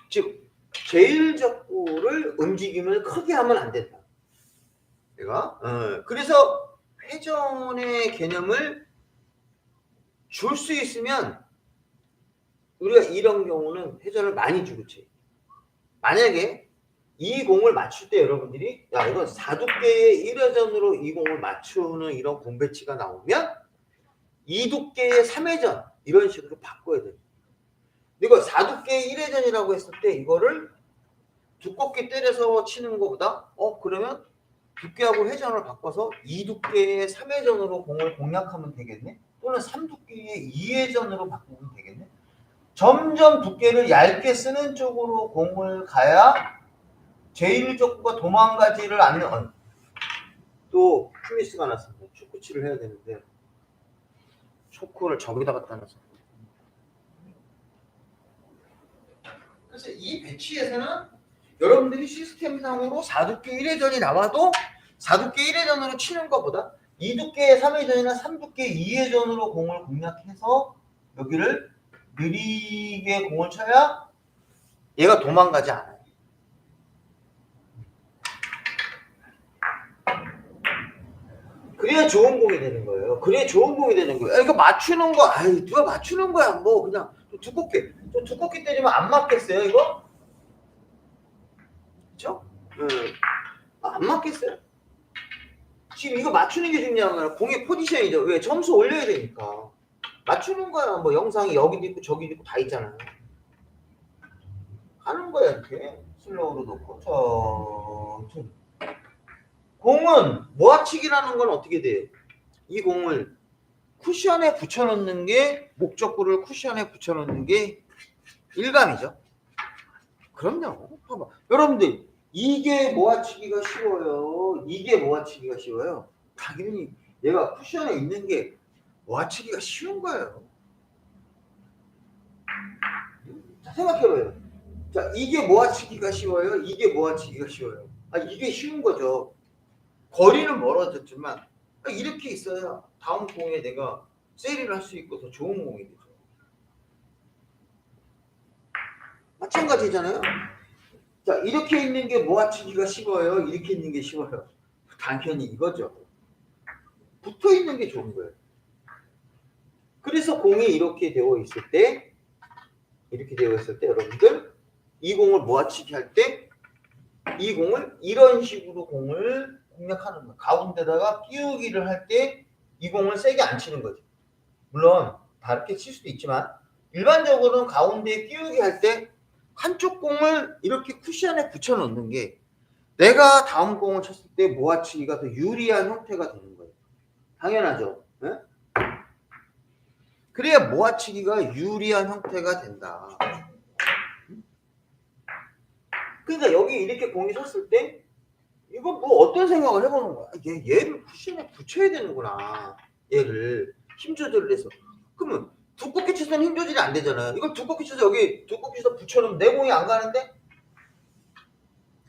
즉, 제일적구를 움직임을 크게 하면 안 된다. 내가 그래서 회전의 개념을 줄 수 있으면 우리가 이런 경우는 회전을 많이 주고 쳐요. 만약에 이 공을 맞출 때 여러분들이 야 이건 4두께의 1회전으로 이 공을 맞추는 이런 공 배치가 나오면 2두께의 3회전 이런 식으로 바꿔야 돼요. 이거 4두께의 1회전이라고 했을 때 이거를 두껍게 때려서 치는 것보다 그러면 두께하고 회전을 바꿔서 2두께의 3회전으로 공을 공략하면 되겠네? 또는 3두께의 2회전으로 바꾸면 되겠네? 점점 두께를 얇게 쓰는 쪽으로 공을 가야 제1족구가 도망가지를 않는 또 큐미스가 났습니다. 축구치를 해야 되는데 초코를 저기다 갖다 놨어. 그래서 이 배치에서는 여러분들이 시스템상으로 4두께 1회전이 나와도 4두께 1회전으로 치는 것보다 2두께 3회전이나 3두께 2회전으로 공을 공략해서 여기를 느리게 공을 쳐야 얘가 도망가지 않아요. 그래야 좋은 공이 되는 거예요. 그래야 좋은 공이 되는 거예요. 이거 맞추는 거, 누가 맞추는 거야. 뭐 그냥 좀 두껍게 때리면 안 맞겠어요, 이거? 그렇죠? 안 맞겠어요? 지금 이거 맞추는 게 중요한 거야. 공의 포지션이죠. 왜? 점수 올려야 되니까. 맞추는 거야. 뭐 영상이 여기도 있고 저기도 있고 다 있잖아요. 하는 거야 이렇게. 슬로우로 놓고 천천히. 공은 모아치기라는 건 어떻게 돼요? 이 공을 쿠션에 붙여놓는 게 목적구를 쿠션에 붙여놓는 게 일감이죠. 그럼요. 봐봐. 여러분들 이게 모아치기가 쉬워요. 이게 모아치기가 쉬워요. 당연히 얘가 쿠션에 있는 게 모아치기가 쉬운 거예요. 자, 생각해봐요. 자, 이게 모아치기가 쉬워요. 이게 모아치기가 쉬워요. 이게 쉬운 거죠. 거리는 멀어졌지만 이렇게 있어야 다음 공에 내가 세리를 할 수 있고 더 좋은 공이 되죠. 마찬가지잖아요. 자, 이렇게 있는 게 모아치기가 쉬워요. 이렇게 있는 게 쉬워요. 당연히 이거죠. 붙어 있는 게 좋은 거예요. 그래서 공이 이렇게 되어 있을 때 여러분들 이 공을 모아치기 할 때 이 공을 이런 식으로 공을 공략하는 거예요. 가운데다가 끼우기를 할 때 이 공을 세게 안 치는 거죠. 물론 다르게 칠 수도 있지만 일반적으로는 가운데에 끼우기 할 때 한쪽 공을 이렇게 쿠션에 붙여 놓는 게 내가 다음 공을 쳤을 때 모아치기가 더 유리한 형태가 되는 거예요. 당연하죠. 네? 그래야 모아치기가 유리한 형태가 된다. 그러니까 여기 이렇게 공이 섰을 때 이거 뭐 어떤 생각을 해보는 거야. 얘를 쿠션에 붙여야 되는구나. 얘를 힘 조절을 해서. 그러면 두껍게 쳐서는 힘 조절이 안 되잖아요. 이걸 두껍게 쳐서 여기 두껍게 쳐서 붙여놓으면 내 공이 안 가는데?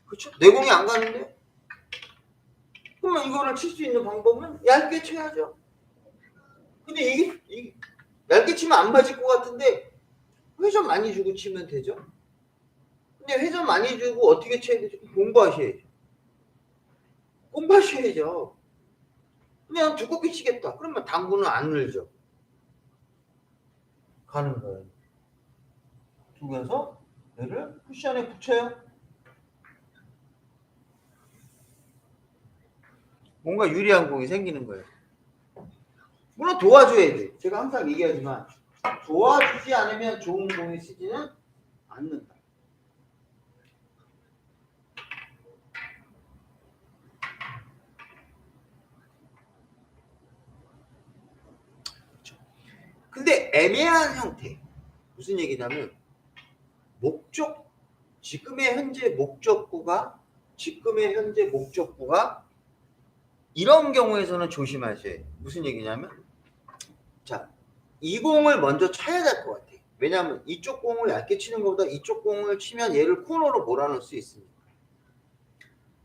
그렇죠? 내 공이 안 가는데? 그러면 이거를 칠 수 있는 방법은 얇게 쳐야죠. 근데 이게 얇게 치면 안 맞을 것 같은데 회전 많이 주고 치면 되죠? 근데 회전 많이 주고 어떻게 쳐야 되죠? 공부하셔야죠. 공부하셔야죠. 그냥 두껍게 치겠다. 그러면 당구는 안 늘죠. 가는 거예요. 두면서 얘를 쿠션에 붙여요. 뭔가 유리한 공이 생기는 거예요. 물론 도와줘야지. 제가 항상 얘기하지만 도와주지 않으면 좋은 공이 쓰지는 않는다. 그렇죠. 근데 애매한 형태. 무슨 얘기냐면 지금의 현재 목적구가 이런 경우에서는 조심하셔야 해요. 무슨 얘기냐면 자, 이 공을 먼저 쳐야 될 것 같아요. 왜냐하면 이쪽 공을 얇게 치는 것보다 이쪽 공을 치면 얘를 코너로 몰아넣을 수 있습니다.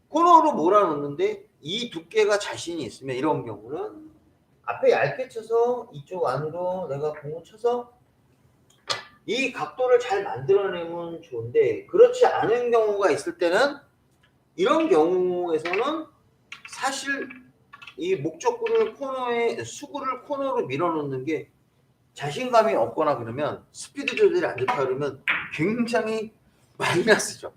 코너로 몰아넣는데 이 두께가 자신이 있으면 이런 경우는 앞에 얇게 쳐서 이쪽 안으로 내가 공을 쳐서 이 각도를 잘 만들어내면 좋은데 그렇지 않은 경우가 있을 때는 이런 경우에서는 사실 이 목적구를 수구를 코너로 밀어넣는 게 자신감이 없거나 그러면 스피드 조절이 안 좋다 그러면 굉장히 마이너스죠.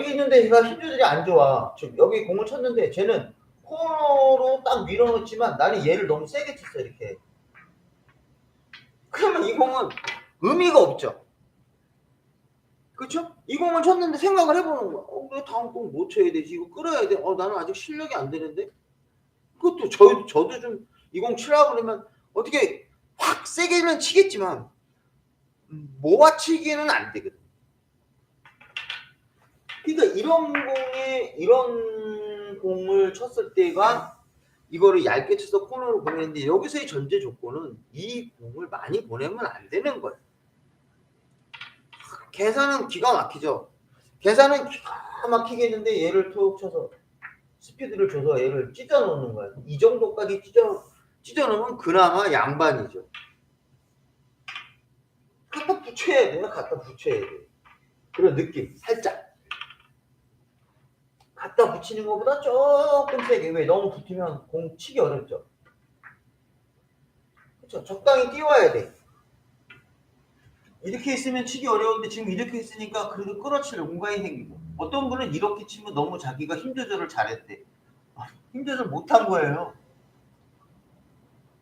여기 있는데 얘가 힘 조절이 안 좋아. 지금 여기 공을 쳤는데 쟤는 코너로 딱 밀어넣지만 나는 얘를 너무 세게 쳤어 이렇게. 그러면 이 공은 의미가 없죠. 그렇죠? 이 공을 쳤는데 생각을 해보는 거야. 왜 다음 공 못 쳐야 되지? 이거 끌어야 돼. 나는 아직 실력이 안 되는데. 그것도 저도 좀 이 공 치려고 그러면 어떻게 확 세게는 치겠지만 모아치기는 안 되거든. 그러니까 이런 공을 쳤을 때가 이거를 얇게 쳐서 코너로 보내는데 여기서의 전제 조건은 이 공을 많이 보내면 안 되는 거예요. 계산은 기가 막히죠. 계산은 기가 막히게 했는데 얘를 툭 쳐서 스피드를 줘서 얘를 찢어 놓는 거예요. 이 정도까지 찢어 놓으면 그나마 양반이죠. 갖다 붙여야 돼. 갖다 붙여야 돼. 그런 느낌 살짝. 갖다 붙이는 것보다 조금 세게. 왜? 너무 붙으면 공 치기 어렵죠. 그렇죠. 적당히 띄워야 돼. 이렇게 있으면 치기 어려운데 지금 이렇게 있으니까 그래도 끌어칠 공간이 생기고, 어떤 분은 이렇게 치면 너무 자기가 힘 조절을 잘했대. 힘 조절 못한 거예요.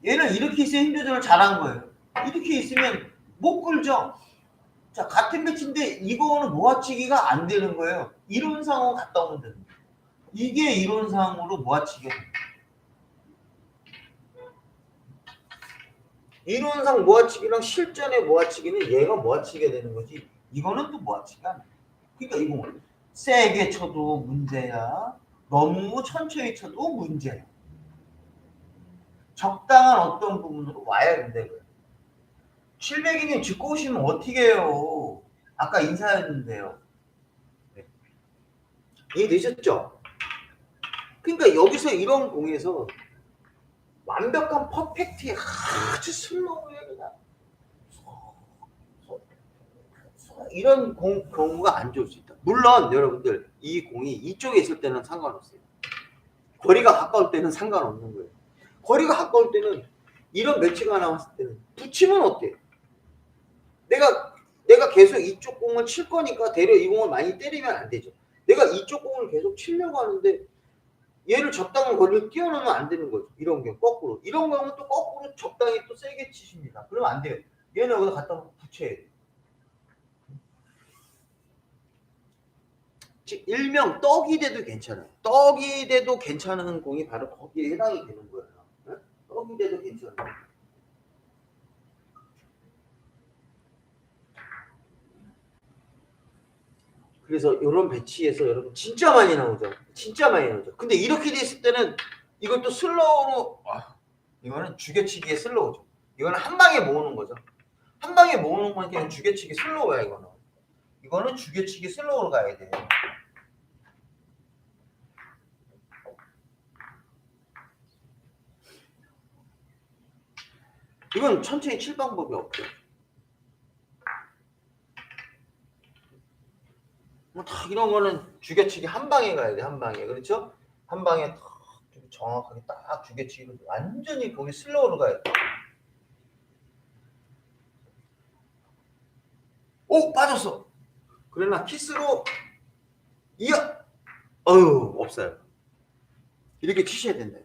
얘는 이렇게 있으면 힘 조절을 잘한 거예요. 이렇게 있으면 못 끌죠. 자, 같은 배치인데 이거는 모아치기가 안 되는 거예요. 이론상으로 갔다 오면 됩니다. 이게 이론상으로 모아치기가 됩니다. 이론상 모아치기랑 실전의 모아치기는 얘가 모아치기가 되는 거지, 이거는 또 모아치기가 안 돼. 그러니까 이거 세게 쳐도 문제야, 너무 천천히 쳐도 문제야. 적당한 어떤 부분으로 와야 된다고요. 700이님 듣고 오시면 어떻게 해요? 아까 인사했는데요. 네. 이해되셨죠? 그러니까 여기서 이런 공에서 완벽한 퍼펙트에 아주 슬로우에 그냥 이런 경우가 안 좋을 수 있다. 물론 여러분들 이 공이 이쪽에 있을 때는 상관없어요. 거리가 가까울 때는 상관없는 거예요. 거리가 가까울 때는 이런 매치가 나왔을 때는 붙이면 어때요? 내가 계속 이쪽 공을 칠 거니까 대려 이 공을 많이 때리면 안 되죠. 내가 이쪽 공을 계속 치려고 하는데 얘를 적당한 거리를 뛰어넘으면 안 되는 거죠. 이런 경우 거꾸로. 이런 경우는 또 거꾸로 적당히 또 세게 치십니다. 그러면 안 돼요. 얘는 여기다 갖다 붙여야 돼요. 즉 일명 떡이 돼도 괜찮아요. 떡이 돼도 괜찮은 공이 바로 거기에 해당이 되는 거예요. 네? 떡이 돼도 괜찮아요. 그래서 이런 배치에서 여러분 진짜 많이 나오죠. 진짜 많이 나오죠. 근데 이렇게 돼 있을 때는 이것도 슬로우로, 이거는 죽여치기의 슬로우죠. 이거는 한 방에 모으는 거죠. 한 방에 모으는 거니까 죽여치기 슬로우야. 이거는 죽여치기 슬로우로 가야 돼요. 이건 천천히 칠 방법이 없죠. 딱 이런 거는 죽여치기 한 방에 가야 돼. 한 방에. 그렇죠? 한 방에 딱 정확하게 딱 죽여치기로 완전히 거기 슬로우로 가야 돼. 오, 빠졌어. 그러나 키스로 이어 없어요. 이렇게 치셔야 된다.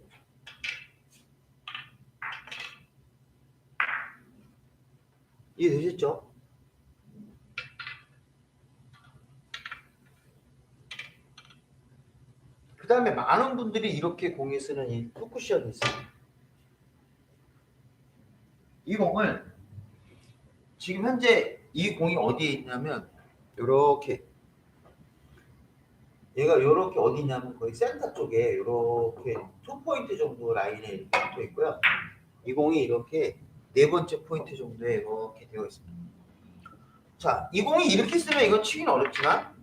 이해되셨죠? 그 다음에 많은 분들이 이렇게 공에 쓰는 이 푸쿠션이 있어요. 이 공을 지금 현재 이 공이 어디에 있냐면 요렇게, 얘가 요렇게 어디 있냐면 거의 센터 쪽에 요렇게 2포인트 정도 라인에 이렇게 붙어 있고요. 이 공이 이렇게 네 번째 포인트 정도에 이렇게 되어 있습니다. 자, 이 공이 이렇게 쓰면 이건 치기는 어렵지만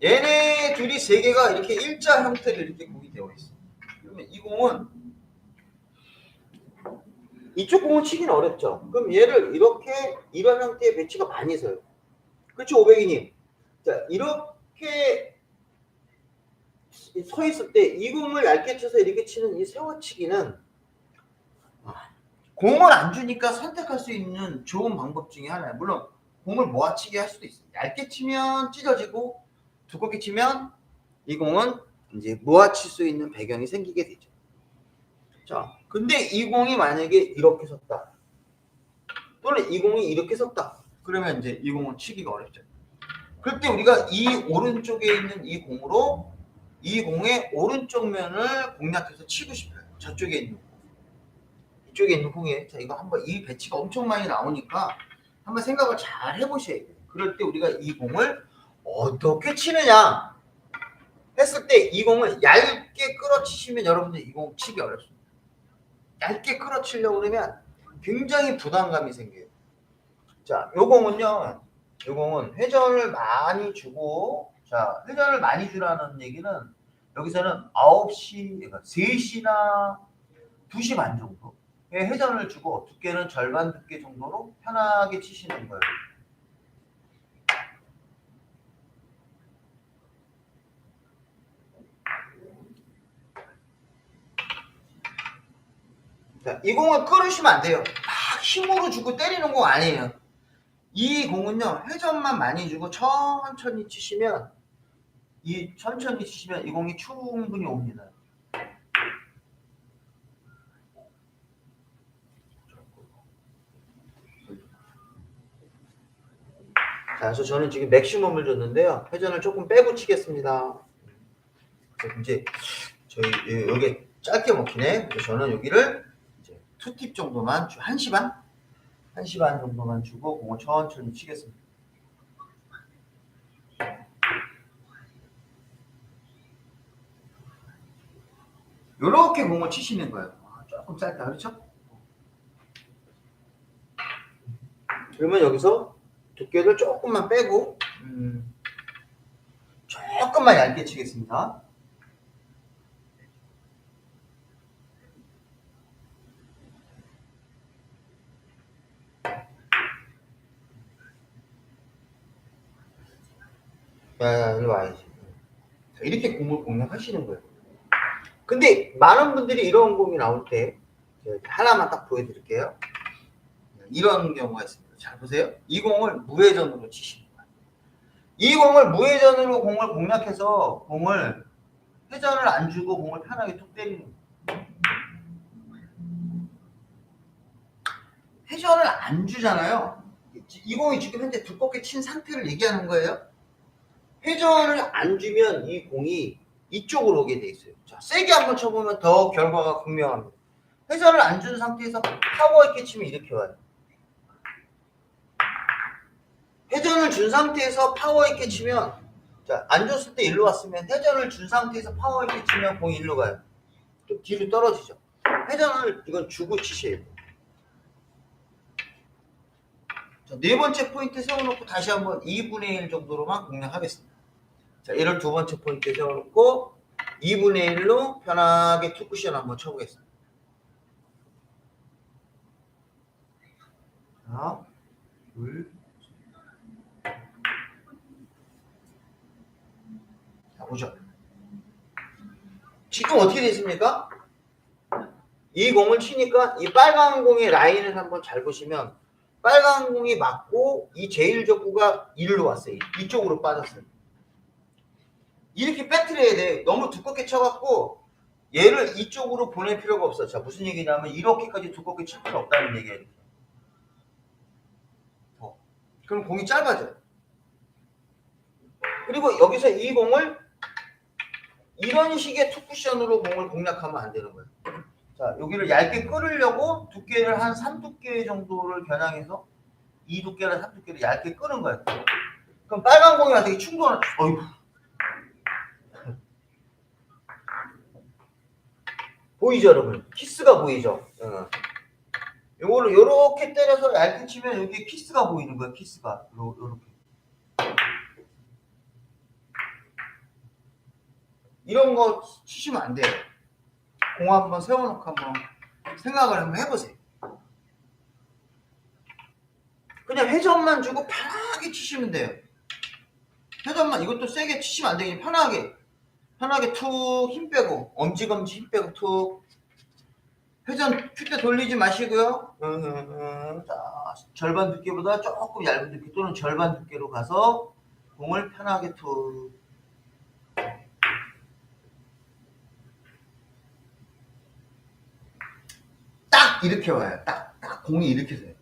얘네 둘이 세 개가 이렇게 일자 형태로 이렇게 공이 되어 있어요. 그러면 이 공은 이쪽 공을 치기는 어렵죠. 그럼 얘를 이렇게 이런 형태의 배치가 많이 서요. 그렇죠, 오백이님? 자, 이렇게 서 있을 때 이 공을 얇게 쳐서 이렇게 치는 이 세워치기는 공을 안 주니까 선택할 수 있는 좋은 방법 중에 하나예요. 물론 공을 모아치기 할 수도 있어요. 얇게 치면 찢어지고 두껍게 치면 이 공은 이제 모아칠 수 있는 배경이 생기게 되죠. 자, 근데 이 공이 만약에 이렇게 섰다. 또는 이 공이 이렇게 섰다. 그러면 이제 이 공은 치기가 어렵죠. 그럴 때 우리가 이 오른쪽에 있는 이 공으로 이 공의 오른쪽 면을 공략해서 치고 싶어요. 저쪽에 있는 공. 이쪽에 있는 공에. 자, 이거 한번 이 배치가 엄청 많이 나오니까 한번 생각을 잘 해보셔야 돼요. 그럴 때 우리가 이 공을 어떻게 치느냐 했을 때 이 공을 얇게 끌어치시면 여러분들 이 공 치기 어렵습니다. 얇게 끌어치려고 그러면 굉장히 부담감이 생겨요. 자, 요 공은요. 요 공은 회전을 많이 주고, 자, 회전을 많이 주라는 얘기는 여기서는 9시, 그러니까 3시나 2시 반 정도 회전을 주고 두께는 절반 두께 정도로 편하게 치시는 거예요. 자, 이 공을 끌으시면 안 돼요. 막 힘으로 주고 때리는 공 아니에요. 이 공은요, 회전만 많이 주고 천천히 치시면 이 공이 충분히 옵니다. 자, 그래서 저는 지금 맥시멈을 줬는데요. 회전을 조금 빼고 치겠습니다. 이제 저희 여기 짧게 먹히네. 그래서 저는 여기를 이제 2팁 정도만 1시 반? 1시 반 정도만 주고 공을 천천히 치겠습니다. 요렇게 공을 치시는 거예요. 조금 짧다, 그렇죠? 그러면 여기서 두께를 조금만 빼고 조금만 얇게 치겠습니다. 야, 일로 와야지. 이렇게 공을 공략하시는 거예요. 근데 많은 분들이 이런 공이 나올 때 하나만 딱 보여드릴게요. 이런 경우가 있습니다. 잘 보세요. 이 공을 무회전으로 치시는 거예요. 이 공을 무회전으로 공을 공략해서 공을 회전을 안 주고 공을 편하게 툭 때리는 거예요. 회전을 안 주잖아요. 이 공이 지금 현재 두껍게 친 상태를 얘기하는 거예요. 회전을 안 주면 이 공이 이쪽으로 오게 돼 있어요. 자, 세게 한번 쳐보면 더 결과가 분명합니다. 회전을 안 준 상태에서 파워 있게 치면 이렇게 와요. 회전을 준 상태에서 파워 있게 치면, 자, 안 줬을 때 일로 왔으면 회전을 준 상태에서 파워 있게 치면 공이 일로 가요. 좀 뒤로 떨어지죠. 회전을 이건 주고 치셔야 돼요. 자, 네 번째 포인트 세워놓고 다시 한번 2분의 1 정도로만 공략하겠습니다. 자, 얘를 두 번째 포인트에 세워놓고 2분의 1로 편하게 투쿠션 한번 쳐보겠습니다. 하나, 둘. 자, 보죠. 지금 어떻게 됐습니까? 이 공을 치니까 이 빨간 공의 라인을 한번 잘 보시면 빨간 공이 맞고 이 제1적구가 이리로 왔어요. 이쪽으로 빠졌어요. 이렇게 빼트려야 돼. 너무 두껍게 쳐갖고 얘를 이쪽으로 보낼 필요가 없어. 자, 무슨 얘기냐면 이렇게까지 두껍게 칠 필요 없다는 얘기예요. 그럼 공이 짧아져요. 그리고 여기서 이 공을 이런 식의 투쿠션으로 공을 공략하면 안 되는 거예요. 자, 여기를 얇게 끌으려고 두께를 한 3두께 정도를 겨냥해서 2두께나 3두께를 얇게 끄는 거예요. 그럼 빨간 공이 와서 충돌을, 어이구. 보이죠, 여러분? 키스가 보이죠? 요거를 요렇게 때려서 얇게 치면 여기 키스가 보이는 거예요, 키스가. 요렇게. 이런 거 치시면 안 돼요. 공 한번 세워놓고 한번 생각을 한번 해보세요. 그냥 회전만 주고 편하게 치시면 돼요. 회전만, 이것도 세게 치시면 안 되겠지. 편하게 툭 힘 빼고, 엄지검지 힘 빼고 툭. 회전 큐대 돌리지 마시고요. 자, 절반 두께보다 조금 얇은 두께 또는 절반 두께로 가서 공을 편하게 툭. 이렇게 와요. 딱 공이 이렇게 돼요.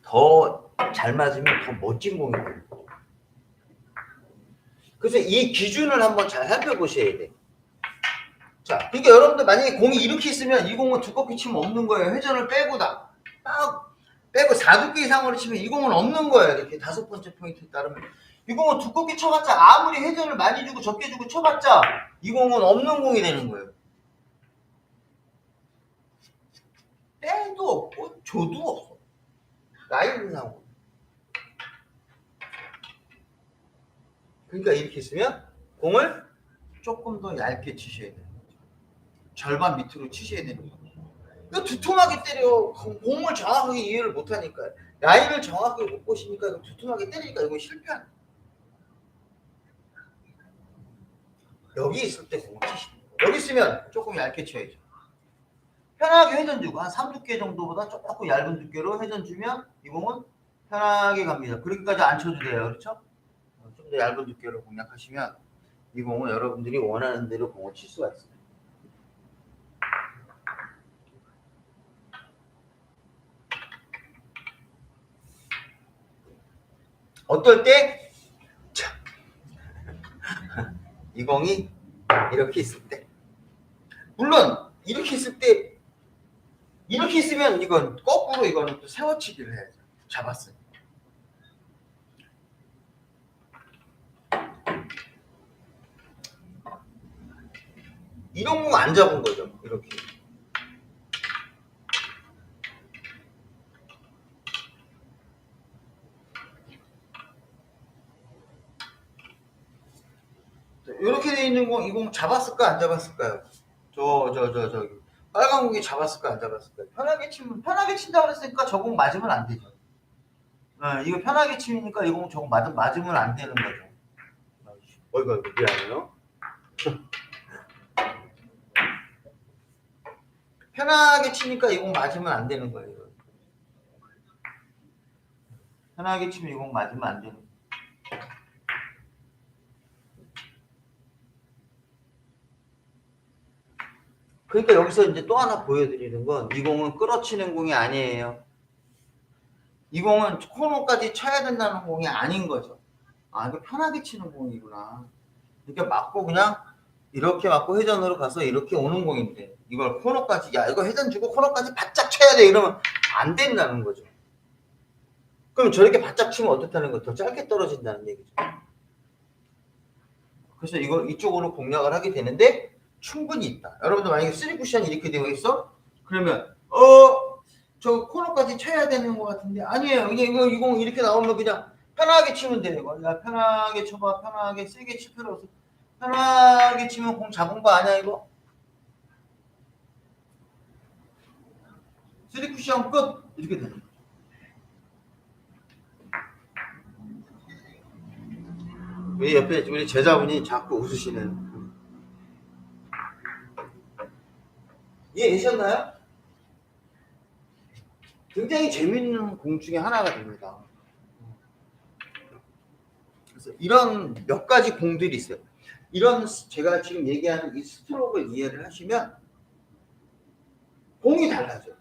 더 잘 맞으면 더 멋진 공이 돼요. 그래서 이 기준을 한번 잘 살펴보셔야 돼. 자, 그러니까 여러분들 만약에 공이 이렇게 있으면 이 공은 두껍게 치면 없는 거예요. 회전을 빼고 딱 빼고 4두께 이상으로 치면 이 공은 없는 거예요. 이렇게 5번째 포인트에 따르면 이 공은 두껍게 쳐봤자 아무리 회전을 많이 주고 적게 주고 쳐봤자 이 공은 없는 공이 되는 거예요. 빼도 없고 줘도 없어. 라인상으로. 그러니까 이렇게 있으면 공을 조금 더 얇게 치셔야 돼요. 절반 밑으로 치셔야 되는 거예요. 이거 두툼하게 때려. 공을 정확하게 이해를 못하니까. 라인을 정확하게 못 보시니까 이거 두툼하게 때리니까 이거 실패하는 거예요. 여기 있을 때 공을 치시는 거예요. 여기 있으면 조금 얇게 쳐야죠. 편하게 회전 주고 한 3두께 정도보다 조금 얇은 두께로 회전 주면 이 공은 편하게 갑니다. 그렇게까지 안 쳐도 돼요. 그렇죠? 좀 더 얇은 두께로 공략하시면 이 공은 여러분들이 원하는 대로 공을 칠 수가 있습니다. 어떨 때? 자, 이 공이 이렇게 있을 때. 물론 이렇게 있을 때 이렇게 있으면 이건 거꾸로 이거는 또 세워치기를 해야죠. 잡았어요. 이런 공 안 잡은 거죠. 이렇게. 이렇게 돼 있는 공, 이 공 잡았을까 안 잡았을까요? 저기 빨간 공이 잡았을까 안 잡았을까요? 편하게 친다고 그랬으니까 저 공 맞으면 안 되죠. 이거 편하게 치니까 이 공 저거 맞으면 안 되는 거죠. 어이구 미안해요. 편하게 치니까 이 공 맞으면 안 되는 거예요. 편하게 치면 이 공 맞으면 안 되는 거예요. 그러니까 여기서 이제 또 하나 보여드리는 건 이 공은 끌어치는 공이 아니에요. 이 공은 코너까지 쳐야 된다는 공이 아닌 거죠. 아, 이거 편하게 치는 공이구나. 이렇게 맞고 그냥 이렇게 맞고 회전으로 가서 이렇게 오는 공인데 이걸 코너까지 이거 회전 주고 코너까지 바짝 쳐야 돼 이러면 안 된다는 거죠. 그럼 저렇게 바짝 치면 어떻다는 거? 더 짧게 떨어진다는 얘기죠. 그래서 이걸 이쪽으로 공략을 하게 되는데 충분히 있다. 여러분들 만약에 3쿠션이 이렇게 되어 있어? 그러면 저 코너까지 쳐야 되는 것 같은데 아니에요. 그냥 이 공 이렇게 나오면 그냥 편하게 치면 돼요. 야, 편하게 쳐봐. 편하게 세게 칠 필요 없어. 편하게 치면 공 잡은 거 아니야 이거? 3쿠션 끝! 이렇게 되는 거죠. 우리 옆에 우리 제자분이 자꾸 웃으시는. 이해되셨나요? 굉장히 재밌는 공 중에 하나가 됩니다. 그래서 이런 몇 가지 공들이 있어요. 이런 제가 지금 얘기하는 이 스트로크를 이해를 하시면 공이 달라져.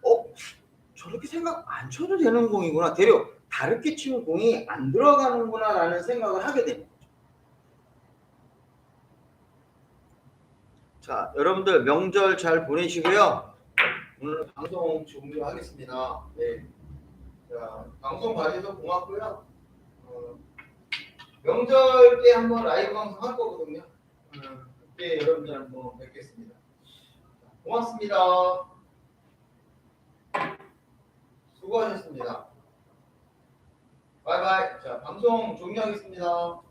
저렇게 생각 안 쳐도 되는 공이구나. 되려 다르게 치면 공이 안 들어가는구나 라는 생각을 하게 되는 거죠. 자, 여러분들 명절 잘 보내시고요. 오늘 방송 종료하겠습니다. 네. 자, 방송 봐주셔서 고맙고요. 명절 때 한번 라이브 방송 할 거거든요. 그때 여러분들 한번 뵙겠습니다. 고맙습니다. 수고하셨습니다. 바이바이. 자, 방송 종료하겠습니다.